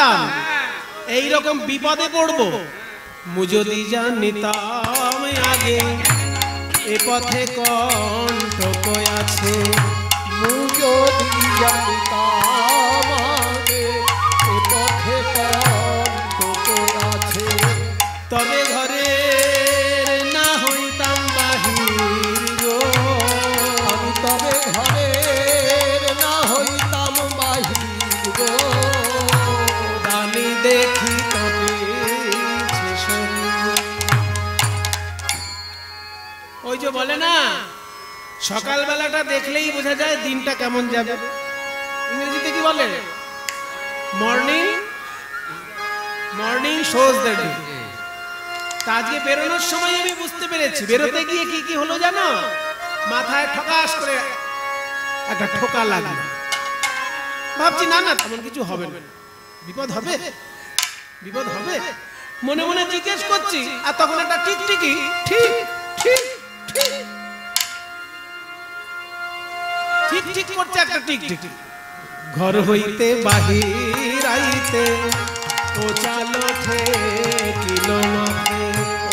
Speaker 1: জানতাম এই রকম বিপদে পড়বো, মু যদি জানিতাম আগে এ পথে কণ্টক আছে,
Speaker 3: মু যদি জানিতাম আগে এ পথে কণ্টক আছে,
Speaker 1: তবে ঘরে না হইতাম বাহির গো,
Speaker 3: আমি তবে ঘরের না হইতাম বাহির গো,
Speaker 1: আমি দেখি তবে ওই যে বলে না সকালবেলাটা দেখলেই বোঝা যায় দিনটা কেমন যাবে। ইংরেজিতে কি বলে? Morning morning shows the day. আজকে বেরোনোর সময় আমি বুঝতে পেরেছি, বেরোতে গিয়ে কি কি হলো জানো? মাথায় ঠকাস করে একটা ঠোকা লাগলো। ভাবছি না না তেমন কিছু হবে না, বিপদ হবে বিপদ হবে, মনে মনে জিজ্ঞেস করছি, আর তখন একটা টিকটিকি ঠিক ঠিক ঠিক ঠিক ঠিক করছে একটা টিকটিকি। ঘর হইতে বাহির আইতে ও চালো ঠেকিলো মাঠে,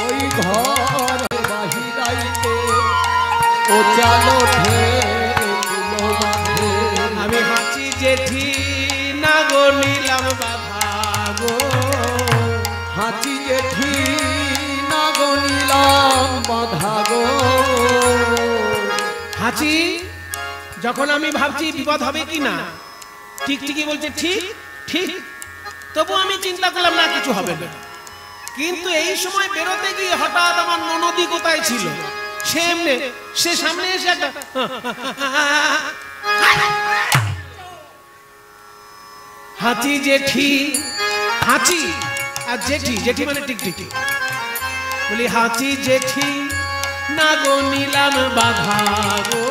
Speaker 3: ওই ঘর বাহির আইতে ও চালো ঠেকিলো মাঠে,
Speaker 1: আমি হাঁচি জেঠি না গো নিলাম বাধা গো,
Speaker 3: হাঁচি জেঠি না গো নিলাম বাধা গো,
Speaker 1: হাঁচি যখন আমি ভাবছি বিপদ হবে কি না, টিকটিকি বলছে ঠিক ঠিক, তবু আমি চিন্তা করলাম না কিছু হবে না। কিন্তু এই সময় বেরোতে গিয়ে হঠাৎ আমার ননদি কোথায় ছিল, সে সামনে এসে একটা হাঁচি জেঠি, হাঁচি আর জেঠি, জেঠি মানে টিকটিকি, বলি হাঁচি জেঠি না গো নিলাম বাধা গো,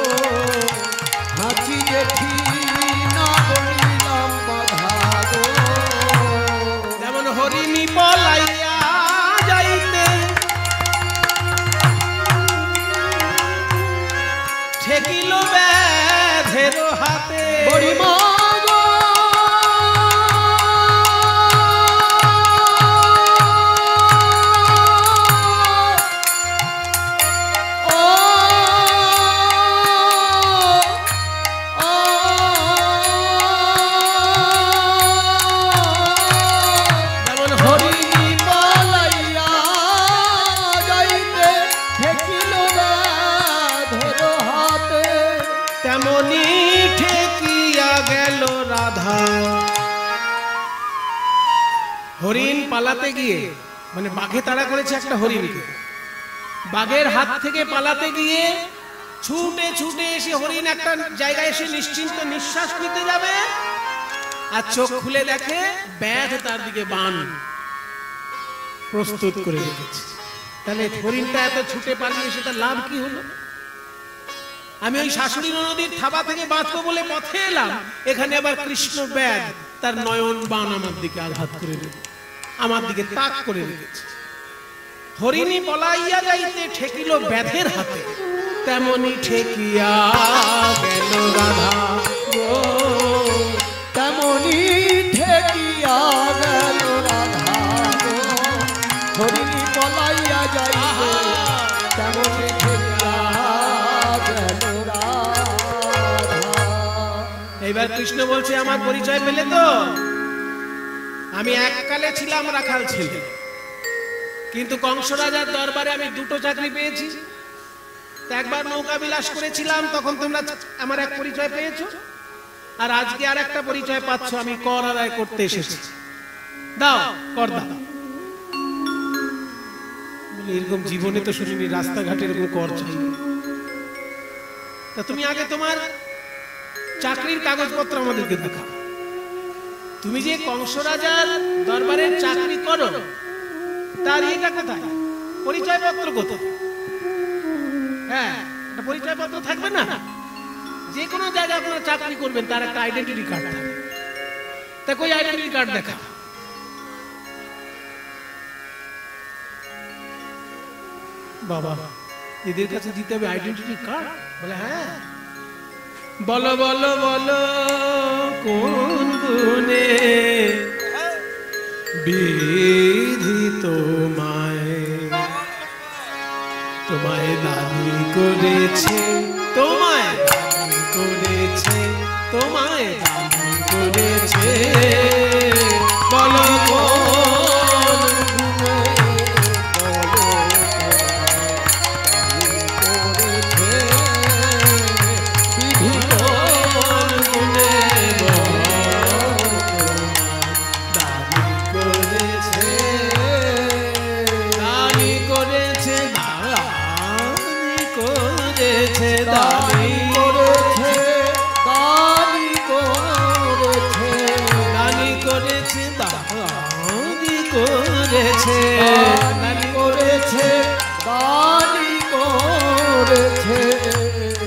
Speaker 3: হাঁচি জেঠি না গো নিলাম বাধা গো,
Speaker 1: যেমন হরিণী পলাইয়া যাইতে ঠেকিল ব্যাধের হাতে,
Speaker 3: বড়িমা গো
Speaker 1: হরিণ পালাতে গিয়ে, মানে বাঘে তাড়া করেছে একটা হরিণকে, বাঘের হাত থেকে পালাতে গিয়ে ছুটে ছুটে এসে হরিণ একটা জায়গায় এসে নিশ্চিন্ত নিঃশ্বাস নিতে যাবে, আর চোখ খুলে দেখে ব্যাধ তার দিকে বাণ প্রস্তুত করে রেখেছে। তাহলে হরিণটা এত ছুটে পালিয়ে এসে তার লাভ কি হলো? আমি ওই শাশুড়ি নদীর থাবা থেকে বাঁচবো বলে পথে এলাম, এখানে আবার কৃষ্ণ ব্যাধ তার নয়ন বাণ আমার দিকে আঘাত করে রেখেছে, আমার দিকে তাক করে রেখেছে। হরিণী পলাইয়া যাইতে ঠেকিল ব্যাধের হাতে, তেমনি ঠেকিয়া গেল রাধা গো,
Speaker 3: তেমনি ঠেকিয়া গেল রাধা গো, হরিণী পলাইয়া যাইবে তেমনি ঠেকিয়া গেল রাধা।
Speaker 1: এইবার কৃষ্ণ বলছে আমার পরিচয় পেলে তো? আমি এককালে ছিলাম রাখাল ছেলে, কিন্তু কংস রাজার দরবারে আমি দুটো চাকরি পেয়েছি। একবার নৌকা বিলাস করেছিলাম, তখন তোমরা আমার এক পরিচয় পেয়েছো, আর আজকে আর একটা পরিচয় পাচ্ছ, আমি কর আদায় করতে এসেছি, দাও কর দাও। এরকম জীবনে তো শুনিনি রাস্তাঘাটে এরকম কর চাই। তা তুমি আগে তোমার চাকরির কাগজপত্র আমাদেরকে দেখাও। তুমি যে কংস রাজার দরবারের চাকরি করো, তার এটা কোথায়? পরিচয় পত্র কোথায়? হ্যাঁ, একটা পরিচয় পত্র থাকবে না? যে কোনো জায়গায় আপনারা চাকরি করবেন তার একটা আইডেন্টিটি কার্ড থাকে, তা কই আইডেন্টিটি কার্ড দেখা। বাবা এদের কাছে দিতে হবে আইডেন্টিটি কার্ড? বলে হ্যাঁ। বলো বলো বলো কোন গুণে বিধি তোমায় তোমায় দাবি করেছে, তোমায় দাবি করেছে, তোমায় দাবি করেছে, বলো কোন গুণে, বলো বিধি কোন গুণে, দাবি করেছে, দাবি করেছে, দাবি করেছে, দাবি করেছে,
Speaker 3: দাবি করেছে,
Speaker 1: দাবি করেছে, দাবি করেছে,
Speaker 3: দাবি করেছে, দাবি করেছে,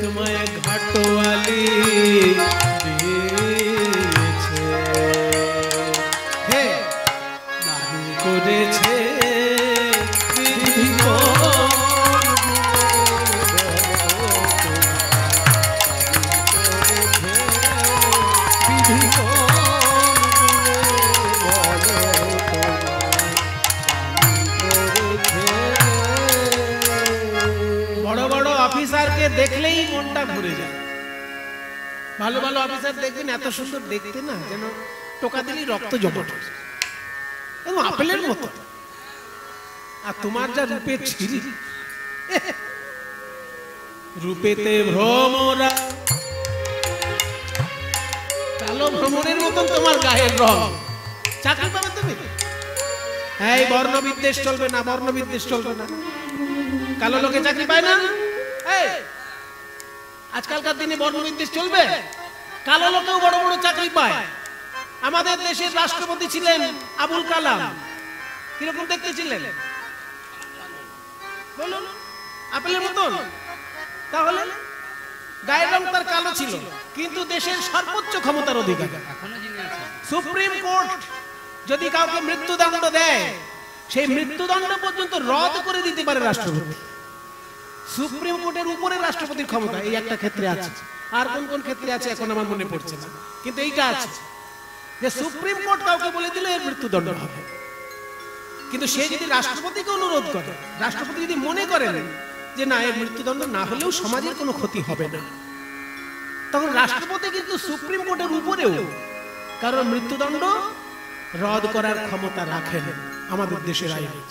Speaker 1: তোমায় ঘাটওয়ালি দিয়েছে, হে দাবি করেছে, বিধি কোন বিধি বড় বড় অফিসারকে দেখলেই মনটা ভরে যায়। ভালো ভালো অফিসার দেখবেন এত সুন্দর দেখতে না, যেন টোকা দিলেই রক্ত জমাট হয়, এবং আপেলের মতো। আর তোমার যা রূপের ছিরি, রূপেতে ভ্রমরা, কালো ভ্রমণের মতন তোমার গায়ের রং। চাকরি পাবে তুমি? এই বর্ণবিদ্বেষ চলবে না, বর্ণবিদ্বেষ চলবে না। কালো লোকে চাকরি পায় না? এই আজকালকার দিনে বর্ণবিদ্বেষ চলবে? কালো লোকেও বড় বড় চাকরি পায়। আমাদের দেশের রাষ্ট্রপতি ছিলেন আবুল কালাম। কিরকম দেখতে ছিলেন বলুন? আপেলের মতন? তাহলে গায়ের রং তার কালো ছিল, কিন্তু দেশের সর্বোচ্চ ক্ষমতার অধিকারী।
Speaker 2: এখনো যিনি আছেন
Speaker 1: সুপ্রিম কোর্ট যদি কাউকে মৃত্যুদণ্ড দেয়, সেই মৃত্যুদণ্ড পর্যন্ত রদ করে দিতে পারে রাষ্ট্রপতি। সুপ্রিম কোর্টের উপরে রাষ্ট্রপতির ক্ষমতা এই একটা ক্ষেত্রে আছে। আর কোন কোন ক্ষেত্রে আছে এখন আমার মনে পড়ছে না, কিন্তু এইটা আছে যে সুপ্রিম কোর্ট কাউকে বলে দিলে এর মৃত্যুদণ্ড হবে। কিন্তু সে যদি রাষ্ট্রপতিকে অনুরোধ করে, রাষ্ট্রপতি যদি মনে করেন যে না, এর মৃত্যুদণ্ড না হলেও সমাজের কোনো ক্ষতি হবে না, তখন রাষ্ট্রপতি কিন্তু সুপ্রিম কোর্টের উপরেও কারণ মৃত্যুদণ্ড রদ করার ক্ষমতা রাখেন আমাদের দেশের আইনে।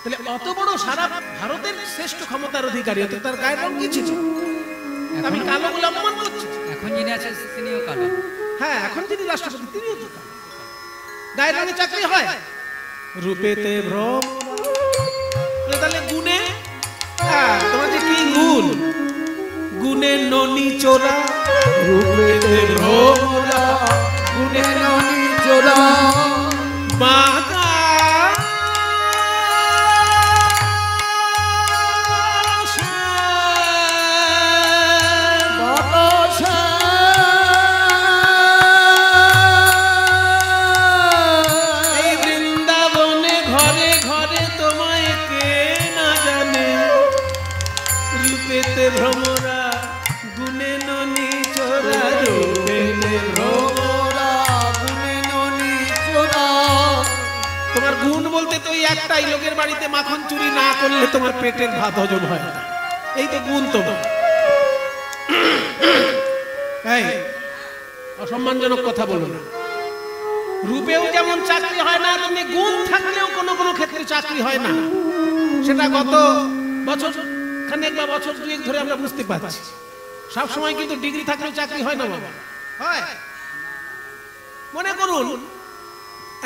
Speaker 1: তাহলে অত বড় সারা ভারতের শ্রেষ্ঠ ক্ষমতার অধিকারী, অত তার গায়ের রং কি ছিল? আমি কালো বলে অপমান করছি?
Speaker 2: এখন যিনি আছেন তিনিও কালো।
Speaker 1: হ্যাঁ, এখন যিনি রাষ্ট্রপতি তিনিও তো কালো। গায়ের রঙে চাকরি হয়? রূপেতে ভ্রম, তাহলে গুণে, হ্যাঁ তোমার যে কি গুণ, গুণে ননি চোরা,
Speaker 3: রূপেতে ভ্রমরা, গুণে ননি চোরা,
Speaker 1: বাঁকা ভ্রমরা, গুণে ননি চোরা, রূপেতে ভ্রমরা,
Speaker 3: গুণে ননি চোরা।
Speaker 1: তোমার গুণ বলতে তো এই একটাই, লোকের বাড়িতে মাখন চুরি না করলে তোমার পেটের ভাত হজম হয় না, এই তো গুণ তোমার। এই অসম্মানজনক কথা বলো না। রূপেও যেমন চাকরি হয় না, তেমনি গুণ থাকলেও কোনো কোনো ক্ষেত্রে চাকরি হয় না। সেটা গত বছর খানেক বা বছর দুয়েক ধরে আমরা বুঝতে পারছি। সব সময় কিন্তু ডিগ্রি থাকলেও চাকরি হয় না বাবা, হয়। মনে করুন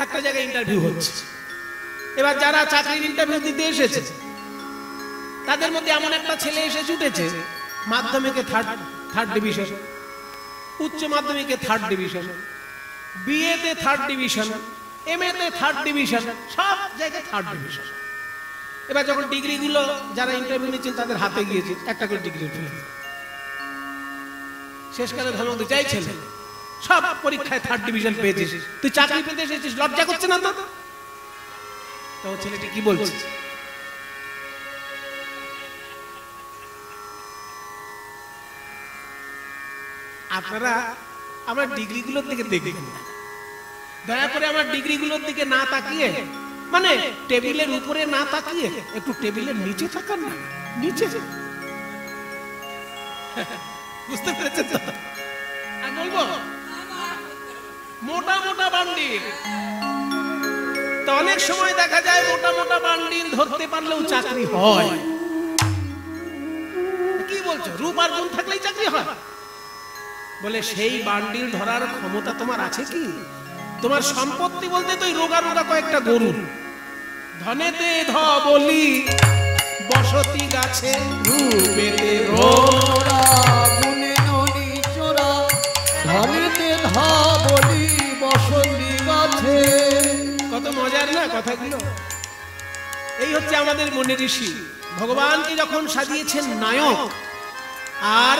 Speaker 1: একটা জায়গায় ইন্টারভিউ হচ্ছে, এবার যারা চাকরির ইন্টারভিউ দিতে এসেছে তাদের মধ্যে এমন একটা ছেলে এসে জুটেছে মাধ্যমিকে থার্ড ডিভিশন, উচ্চ মাধ্যমিকে থার্ড ডিভিশন, বিএতে থার্ড ডিভিশন, এমএতে থার্ড ডিভিশন, সব জায়গায় থার্ড ডিভিশন। এবার যখন ডিগ্রিগুলো যারা ইন্টারভিউ নিচ্ছেন তাদের হাতে গিয়েছে, একটা করে ডিগ্রি তুলে শেষকালে ধমক চাই ছেলে সব পরীক্ষায় থার্ড ডিভিশন পেয়েছিস, তুই চাকরি পেতে এসেছিস, লজ্জা করছে না তো? তো ছেলেটি কি বলছে? আপনারা আমার ডিগ্রিগুলোর দিকে দেখবেন না, দয়া করে আমার ডিগ্রিগুলোর দিকে না তাকিয়ে, মানে টেবিলের উপরে না তাকিয়ে একটু টেবিলের নিচে তাকান না, নিচে। বুঝতে পেরেছেন তো? আর বলবো মোটা মোটা বান্ডিল, তো অনেক সময় দেখা যায় মোটা মোটা বান্ডিল ধরতে পারলেও চাকরি হয়। কি বলছো, রূপ আর গুণ থাকলেই চাকরি হয়? বলে সেই বান্ডিল ধরার ক্ষমতা তোমার আছে কি? তোমার সম্পত্তি বলতে তো রোগা রোগা কয়েকটা গরু। ধনেতে ধবলি বসতি গাছে, রূপেতে
Speaker 3: ওরা গুণে ননি চোরা, ধনেতে ধবলি বসতি গাছে।
Speaker 1: কত মজার না কথাগুলো। এই হচ্ছে আমাদের মনে ঋষি। ভগবানকে যখন সাজিয়েছেন নায়ক, আর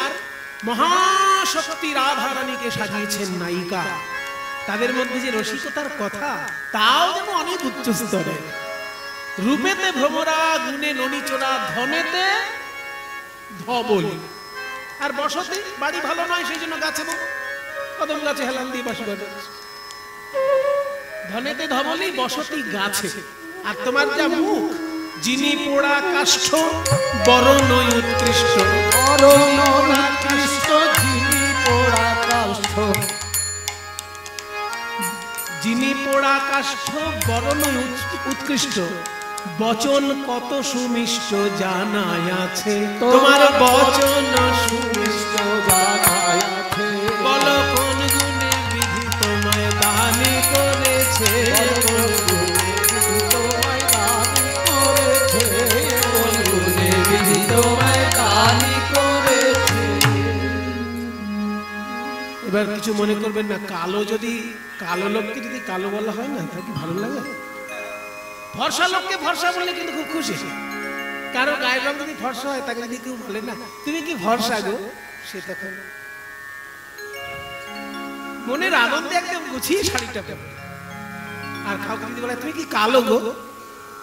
Speaker 1: মহাশক্তি রাধারানীকে সাজিয়েছেন নায়িকা, তাদের মধ্যে যে রসিকতার কথা, তাও যেন অনেক উচ্চ স্তরের। রূপেতে ভ্রমরা, গুণে ননিচোরা, ধনেতে ধবলি। আর বসতি, বাড়ি ভালো নয় সেই জন্য গাছে কদম গাছে হেলান দিয়ে বাসি বাজাচ্ছে। ধনেতে ধবলি, বসতি গাছে। আর তোমার যা মুখ, যিনি পোড়া কাষ্ঠ বরণ উৎকৃষ্ট,
Speaker 3: বরণ উৎকৃষ্ট, যিনি পোড়া কাষ্ঠ,
Speaker 1: যিনি পোড়া কাষ্ঠ বরণ উৎকৃষ্ট, বচন কত সুমিষ্ট জানায় আছে, তোমার বচন সুমিষ্ট
Speaker 3: জানায় আছে।
Speaker 1: বল কোন গুণে বিধি তোমায় দানি করেছে,
Speaker 3: তোমায় দানি করেছে, কোন গুণে বিধি তোমায় দানি করেছে।
Speaker 1: এবার কিছু মনে করবেন না, কালো যদি, কালো লোককে যদি কালো বলা হয় না, তাকে ভালো লাগে? ফর্সা লোককে ফর্সা বললে কিন্তু খুব খুশি। কারো গায়ের রং যদি ফর্সা হয়, তাকে যদি কেউ বলে না তুমি কি ফর্সা গো, সে তখন মনের আনন্দে একদম গুছিয়ে শাড়িটা পরে। আর কাউকে যদি বলে তুমি কি কালো গো,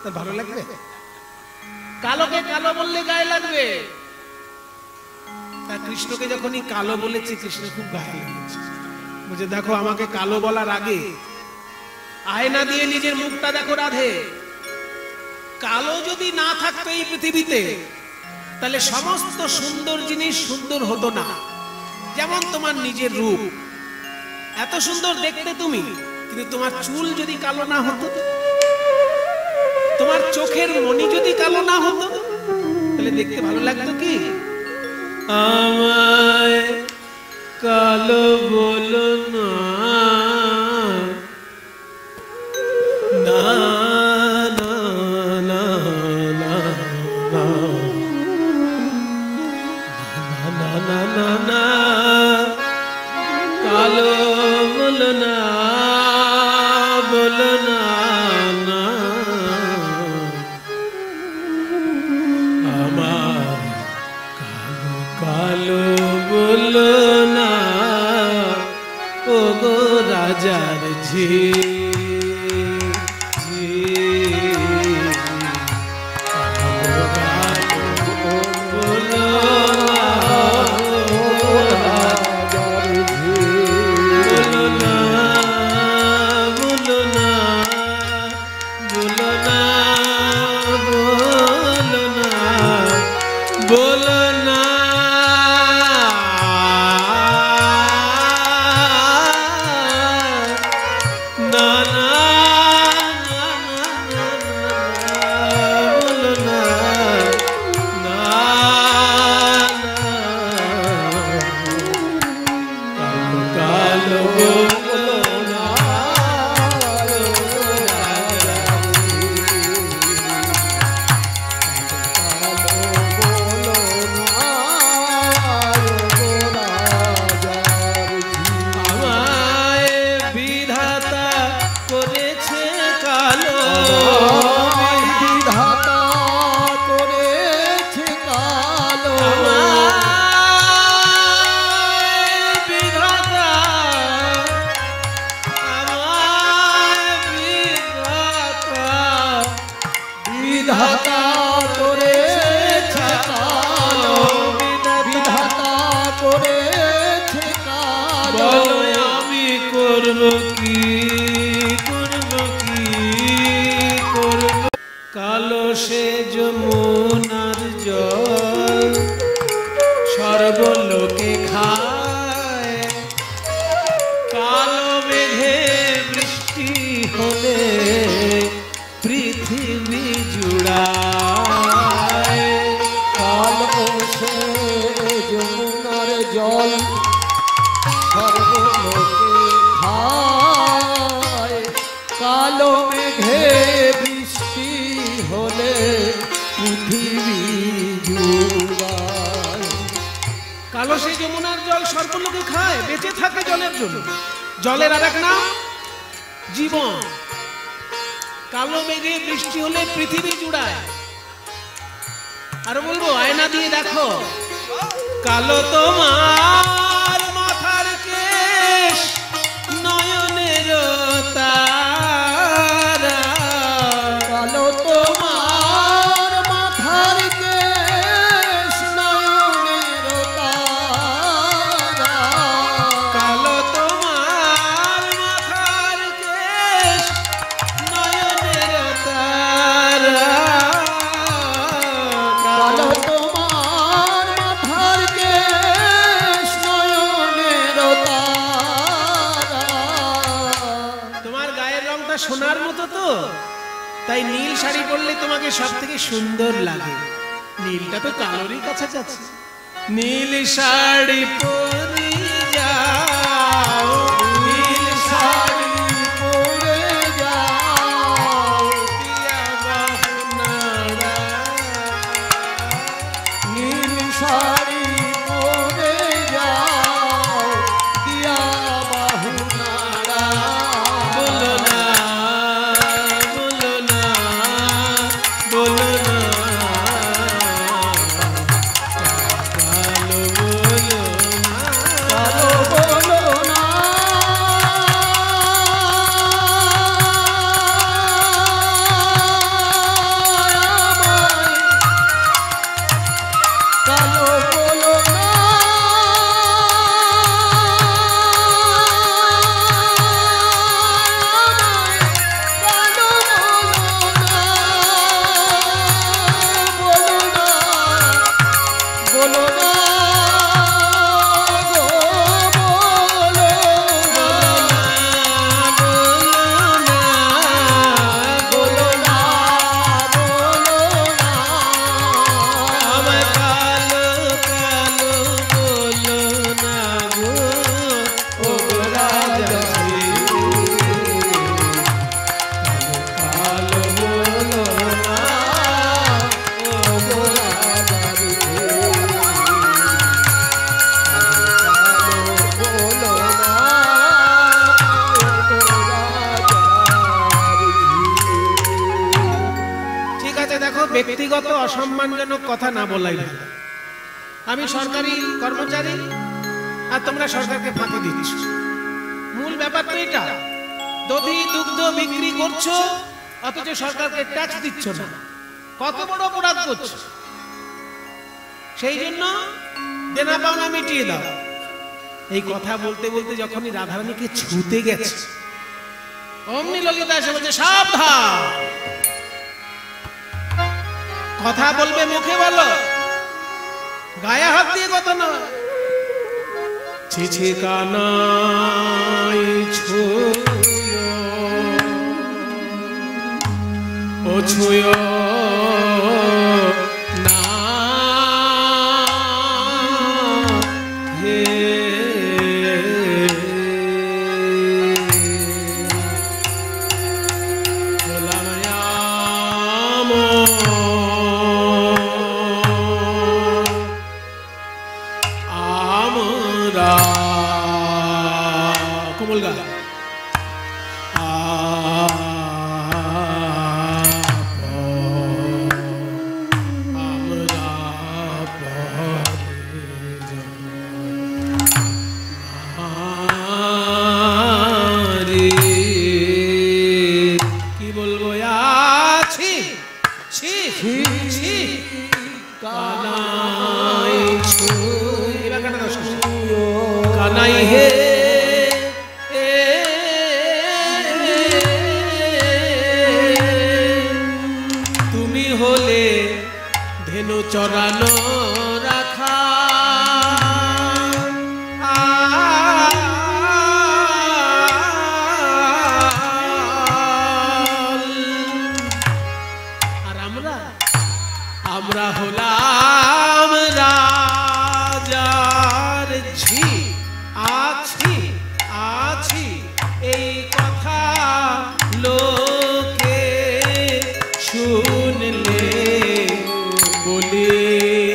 Speaker 1: তার ভালো লাগবে? কালোকে কালো বললে গায়ে লাগবে। তা কৃষ্ণকে যখনই কালো বলেছে, কৃষ্ণ খুব গায়ে লেগেছে। বুঝে দেখো, আমাকে কালো বলার আগে আয়না দিয়ে নিজের মুখটা দেখো রাধে। কালো যদি না থাকতো এই পৃথিবীতে, তাহলে সমস্ত সুন্দর জিনিস সুন্দর হতো না। যেমন তোমার নিজের রূপ, এত সুন্দর দেখতে তুমি, কিন্তু তোমার চুল যদি কালো না হতো, তোমার চোখের মণি যদি কালো না হতো, তাহলে দেখতে ভালো লাগতো কি? আমায় কালো বলো না, না না না না না না না না, কালো বলো না, বলো না না, আমার কালো কালো বলো না, ও গো রাজার ঝি কি যমুনার জল সর্বলোকে খায়, কালো মেঘে বৃষ্টি হলে পৃথিবী জুড়ায়।
Speaker 3: কালো সে যমুনার জল সর্বলোকে খায়, কালো মেঘে বৃষ্টি হলে পৃথিবী জুড়ায়।
Speaker 1: কালো সেই যমুনার জল সর্বলোকে খায়, বেঁচে থাকে জলের জন্য। জলের আর এক নাম জীবন। কালো মেঘে বৃষ্টি হলে পৃথিবী জুড়ায়। আর বলবো আয়না দিয়ে দেখো, কালো তোমার মাথার কেশ, নয়নের তারা।
Speaker 3: কালো তোমার মাথার কেশ, নয়নের তারা।
Speaker 1: কালো তোমার মাথার কেশ, নয়নের তারা।
Speaker 3: কালো তোমার মাথার কেশ, নয়নের তারা।
Speaker 1: তোমার গায়ের রংটা সোনার মতো তো, তাই নীল শাড়ি পরলে তোমাকে সব থেকে সুন্দর লাগে। নীলটা তো কালোরই কাছাকাছি। নীল শাড়ি পরে যাও, নীল শাড়ি
Speaker 3: পরে যাও,
Speaker 1: দিয়া বাহু নাড়া।
Speaker 3: নীল শাড়ি পরে যাও, দিয়া বাহু নাড়া।
Speaker 1: বলো না, বলো না, বলো না, কালো বলো না।
Speaker 3: কালো বলো না, কালো বলো না, কালো বলো না, বলো না, গো বলো না, বলো না, বলো না,
Speaker 1: আমার কালো কালো বলো না গো, ও রাজা কালো বলো না, ও ঠিক আছে। দেখো, ব্যক্তিগত অসম্মানজনক কথা না বলাই ভালো। আমি সরকারি কর্মচারী আর তোমরা সরকারকে ফাঁকি দিচ্ছ। মূল ব্যাপার তো এটা, দধি দুগ্ধ বিক্রি করছো অথচ সরকারকে ট্যাক্স দিচ্ছ না। কত বড় অপরাধ করছো। সেই জন্য দেনা পাওনা মিটিয়ে দাও। এই কথা বলতে বলতে যখনই রাধারানীকে ছুতে গেছে, অমনি ললিতা এসে বলছে সাবধান, কথা বলবে মুখে বলো, গায়ে হাত দিয়ে কথা নয়। ছিছে কানাই ছুঁয়ো, ও ছুঁয়ো না হে। কোমল গা কি বলবো, আছি ছি ছি ছি কানাই ছুঁয়ো, এবার গানটা দাও শেষ। কানাই হে তুমি হলে ধেনু চরানো রাখা আর আমরা হলাম রাজার ঝি আছি আছি এই কথা লোকে শুনলে বলিবে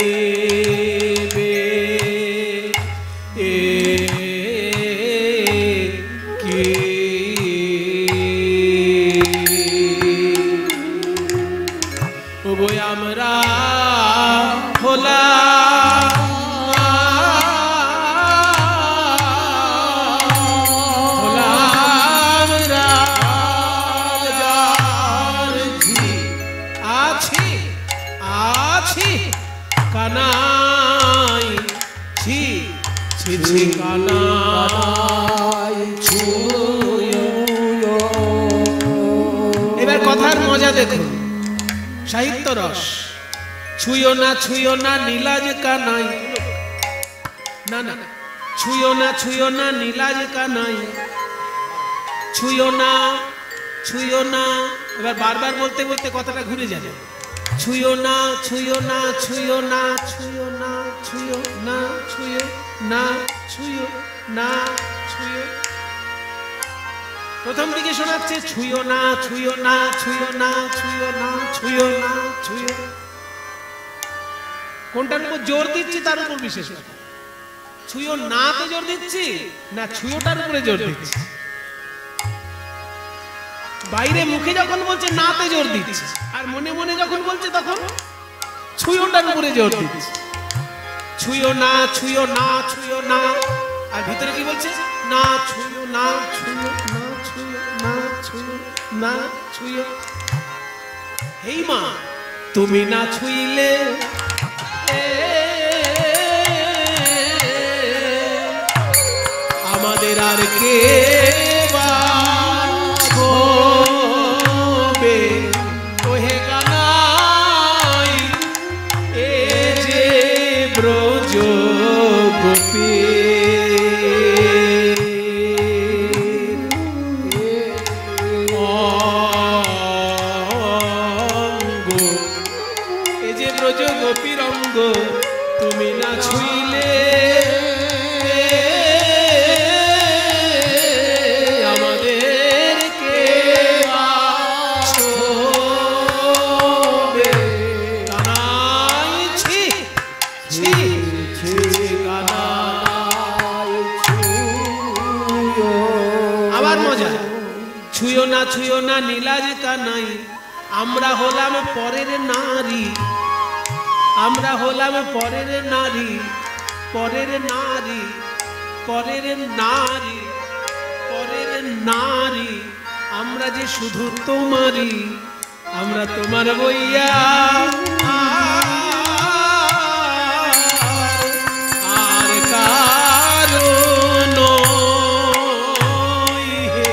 Speaker 1: কি ওগো আমরা হলাম রাজার ঝি আছি আছি কানাই ছি ছি ছি কানাই এবার কথার মজা দেখুন সাহিত্য রস ছুঁয়ো না নীলাজ কানাই না না ছুঁয়ো না নীলাজ কানাই ছুঁয়ো না এবার বারবার বলতে বলতে কথাটা ঘুরে যাবে ছুঁয়ো না ছুঁয়ো না ছুঁয়ো না ছুঁয়ো না ছুঁয়ো না ছুঁয়ো না ছুঁয়ো না ছুঁয়ো প্রথম দিকে শোনাচ্ছে ছুঁয়ো না ছুঁয়ো না ছুঁয়ো না ছুঁয়ো না ছুঁয়ো না ছুঁয়ো কোনটার উপর জোর দিচ্ছি তার উপর বিশেষ কথা ছুঁয়ো নাতে জোর দিচ্ছি না ছুঁয়োটার উপরে জোর দিচ্ছি বাইরে মুখে যখন বলছে নাতে জোর দিচ্ছি আর মনে মনে যখন বলছে তখন ছুঁয়োটার উপরে জোর দিচ্ছি ছুঁয়ো না ছুঁয়ো না ছুঁয়ো না আর ভিতরে কি বলছে না ছুঁয়ো না ছুঁয়ো না ছুঁয়ো না ছুঁয়ো না ছুঁয়ো হেই মা তুমি না ছুঁইলে আমাদের আর কে বাবে ওহে গানাই এ যে ব্রজ গোপী তুমি না ছুঁইলে আমাদের কে ছোবে কানাই ছি ছি ছি কানাই আবার মজা ছুঁয়ো না নীলাজ কানাই আমরা হলাম পরের নারী আমরা হলাম পরের নারী পরের নারী পরের নারী পরের নারী আমরা যে শুধু তোমারই আমরা তোমার বইয়া আর কারো নই হে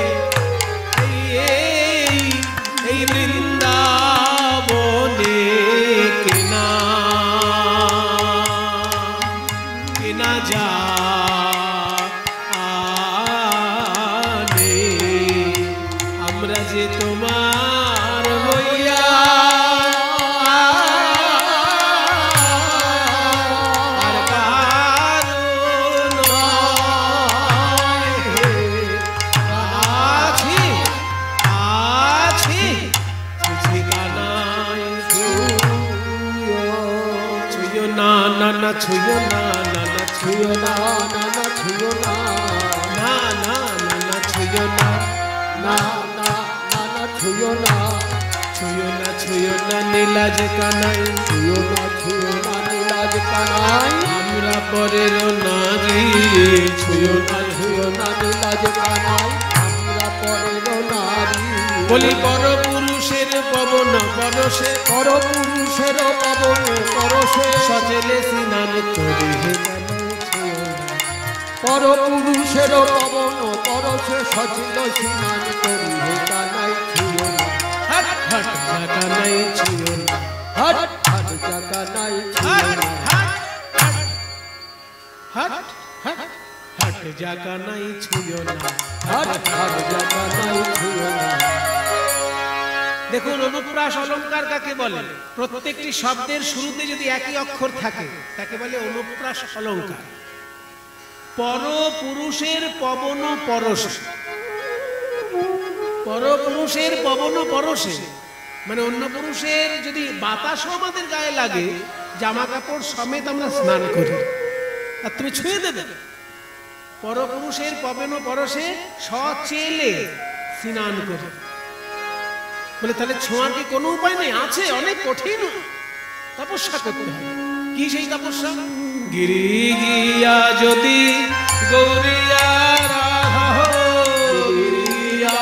Speaker 1: এই বৃন্দাবনে কেনা যা আনে আমরা যে তোমার হইয়া আর কারো নয় আছি আছি ঠিকানায় ছুঁয়ো না না না ছুঁয়ো না ছুঁয়ো না না না ছুঁয়ো না না না না ছুঁয়ো না না না না ছুঁয়ো না ছুঁয়ো না নীলাজ কানাই ছুঁয়ো না নীলাজ কানাই আমরা পরের নারী ছুঁয়ো না নীলাজ কানাই আমরা পরের নারী বলি পর পুরুষের পবন পরশে পর পুরুষের পবন পরশে সচলে স্নান করি পর পুরুষের পবন পরশে সচল স্নান করি হে কানাই ছুঁয়ো না হট হট কানাই ছুঁয়ো না হট হট
Speaker 3: হাট চাকা নাই
Speaker 1: হাট হাট হাট হাট জায়গা নাই ছুঁয়ো না
Speaker 3: হাট হাট চাকা নাই ছুঁয়ো না।
Speaker 1: দেখুন অনুপ্রাস অলংকার কাকে বলে? প্রত্যেকটি শব্দের শুরুতে যদি একই অক্ষর থাকে তাকে বলে অনুপ্রাস অলংকার। পরপুরুষের পবন পরশ, পরপুরুষের পবন পরশে মানে অন্য পুরুষের যদি বাতাসও আমাদের গায়ে লাগে, জামা কাপড় সমেত আমরা স্নান করি, আর তুমি ছুঁয়ে দেবে। পরপুরুষের পবন পরশে সচেলে স্নান করি বলে, তাহলে ছোঁয়ার কি কোনো উপায় নেই? আছে, অনেক কঠিন তপস্যা করতে হবে। কি সেই তপস্যা? গিরি গিয়া যদি গৌরিয়া রাধা হো,
Speaker 3: গিরিয়া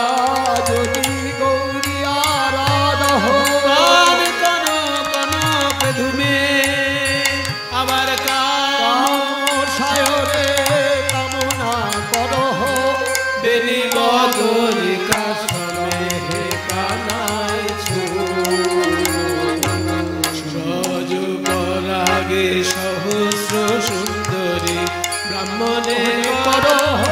Speaker 3: যদি গৌরিয়া রাধা হো,
Speaker 1: কান কন কনক ধুমে আবার কাম
Speaker 3: সায়রে কামনা করহ,
Speaker 1: বেনি বদরি কাশমে হে কানাই ছো, সজবরাগে সহস্র সুন্দরী ব্রাহ্মণে
Speaker 3: করহ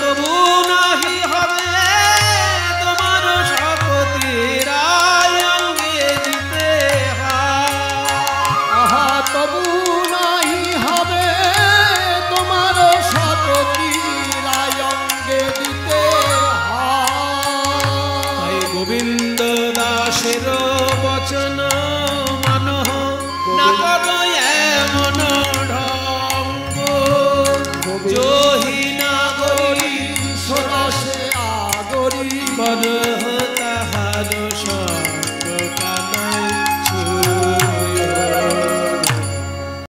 Speaker 1: তবু নাহি হবে তোমার শপথি রায় অঙ্গে দিতে
Speaker 3: আহা তবু নাই হবে তোমার শতকী রায় অঙ্গে দিতে
Speaker 1: তাই গোবিন্দ দাসের বচন মানহ না করো এমন ঢঙ্গ, জহিন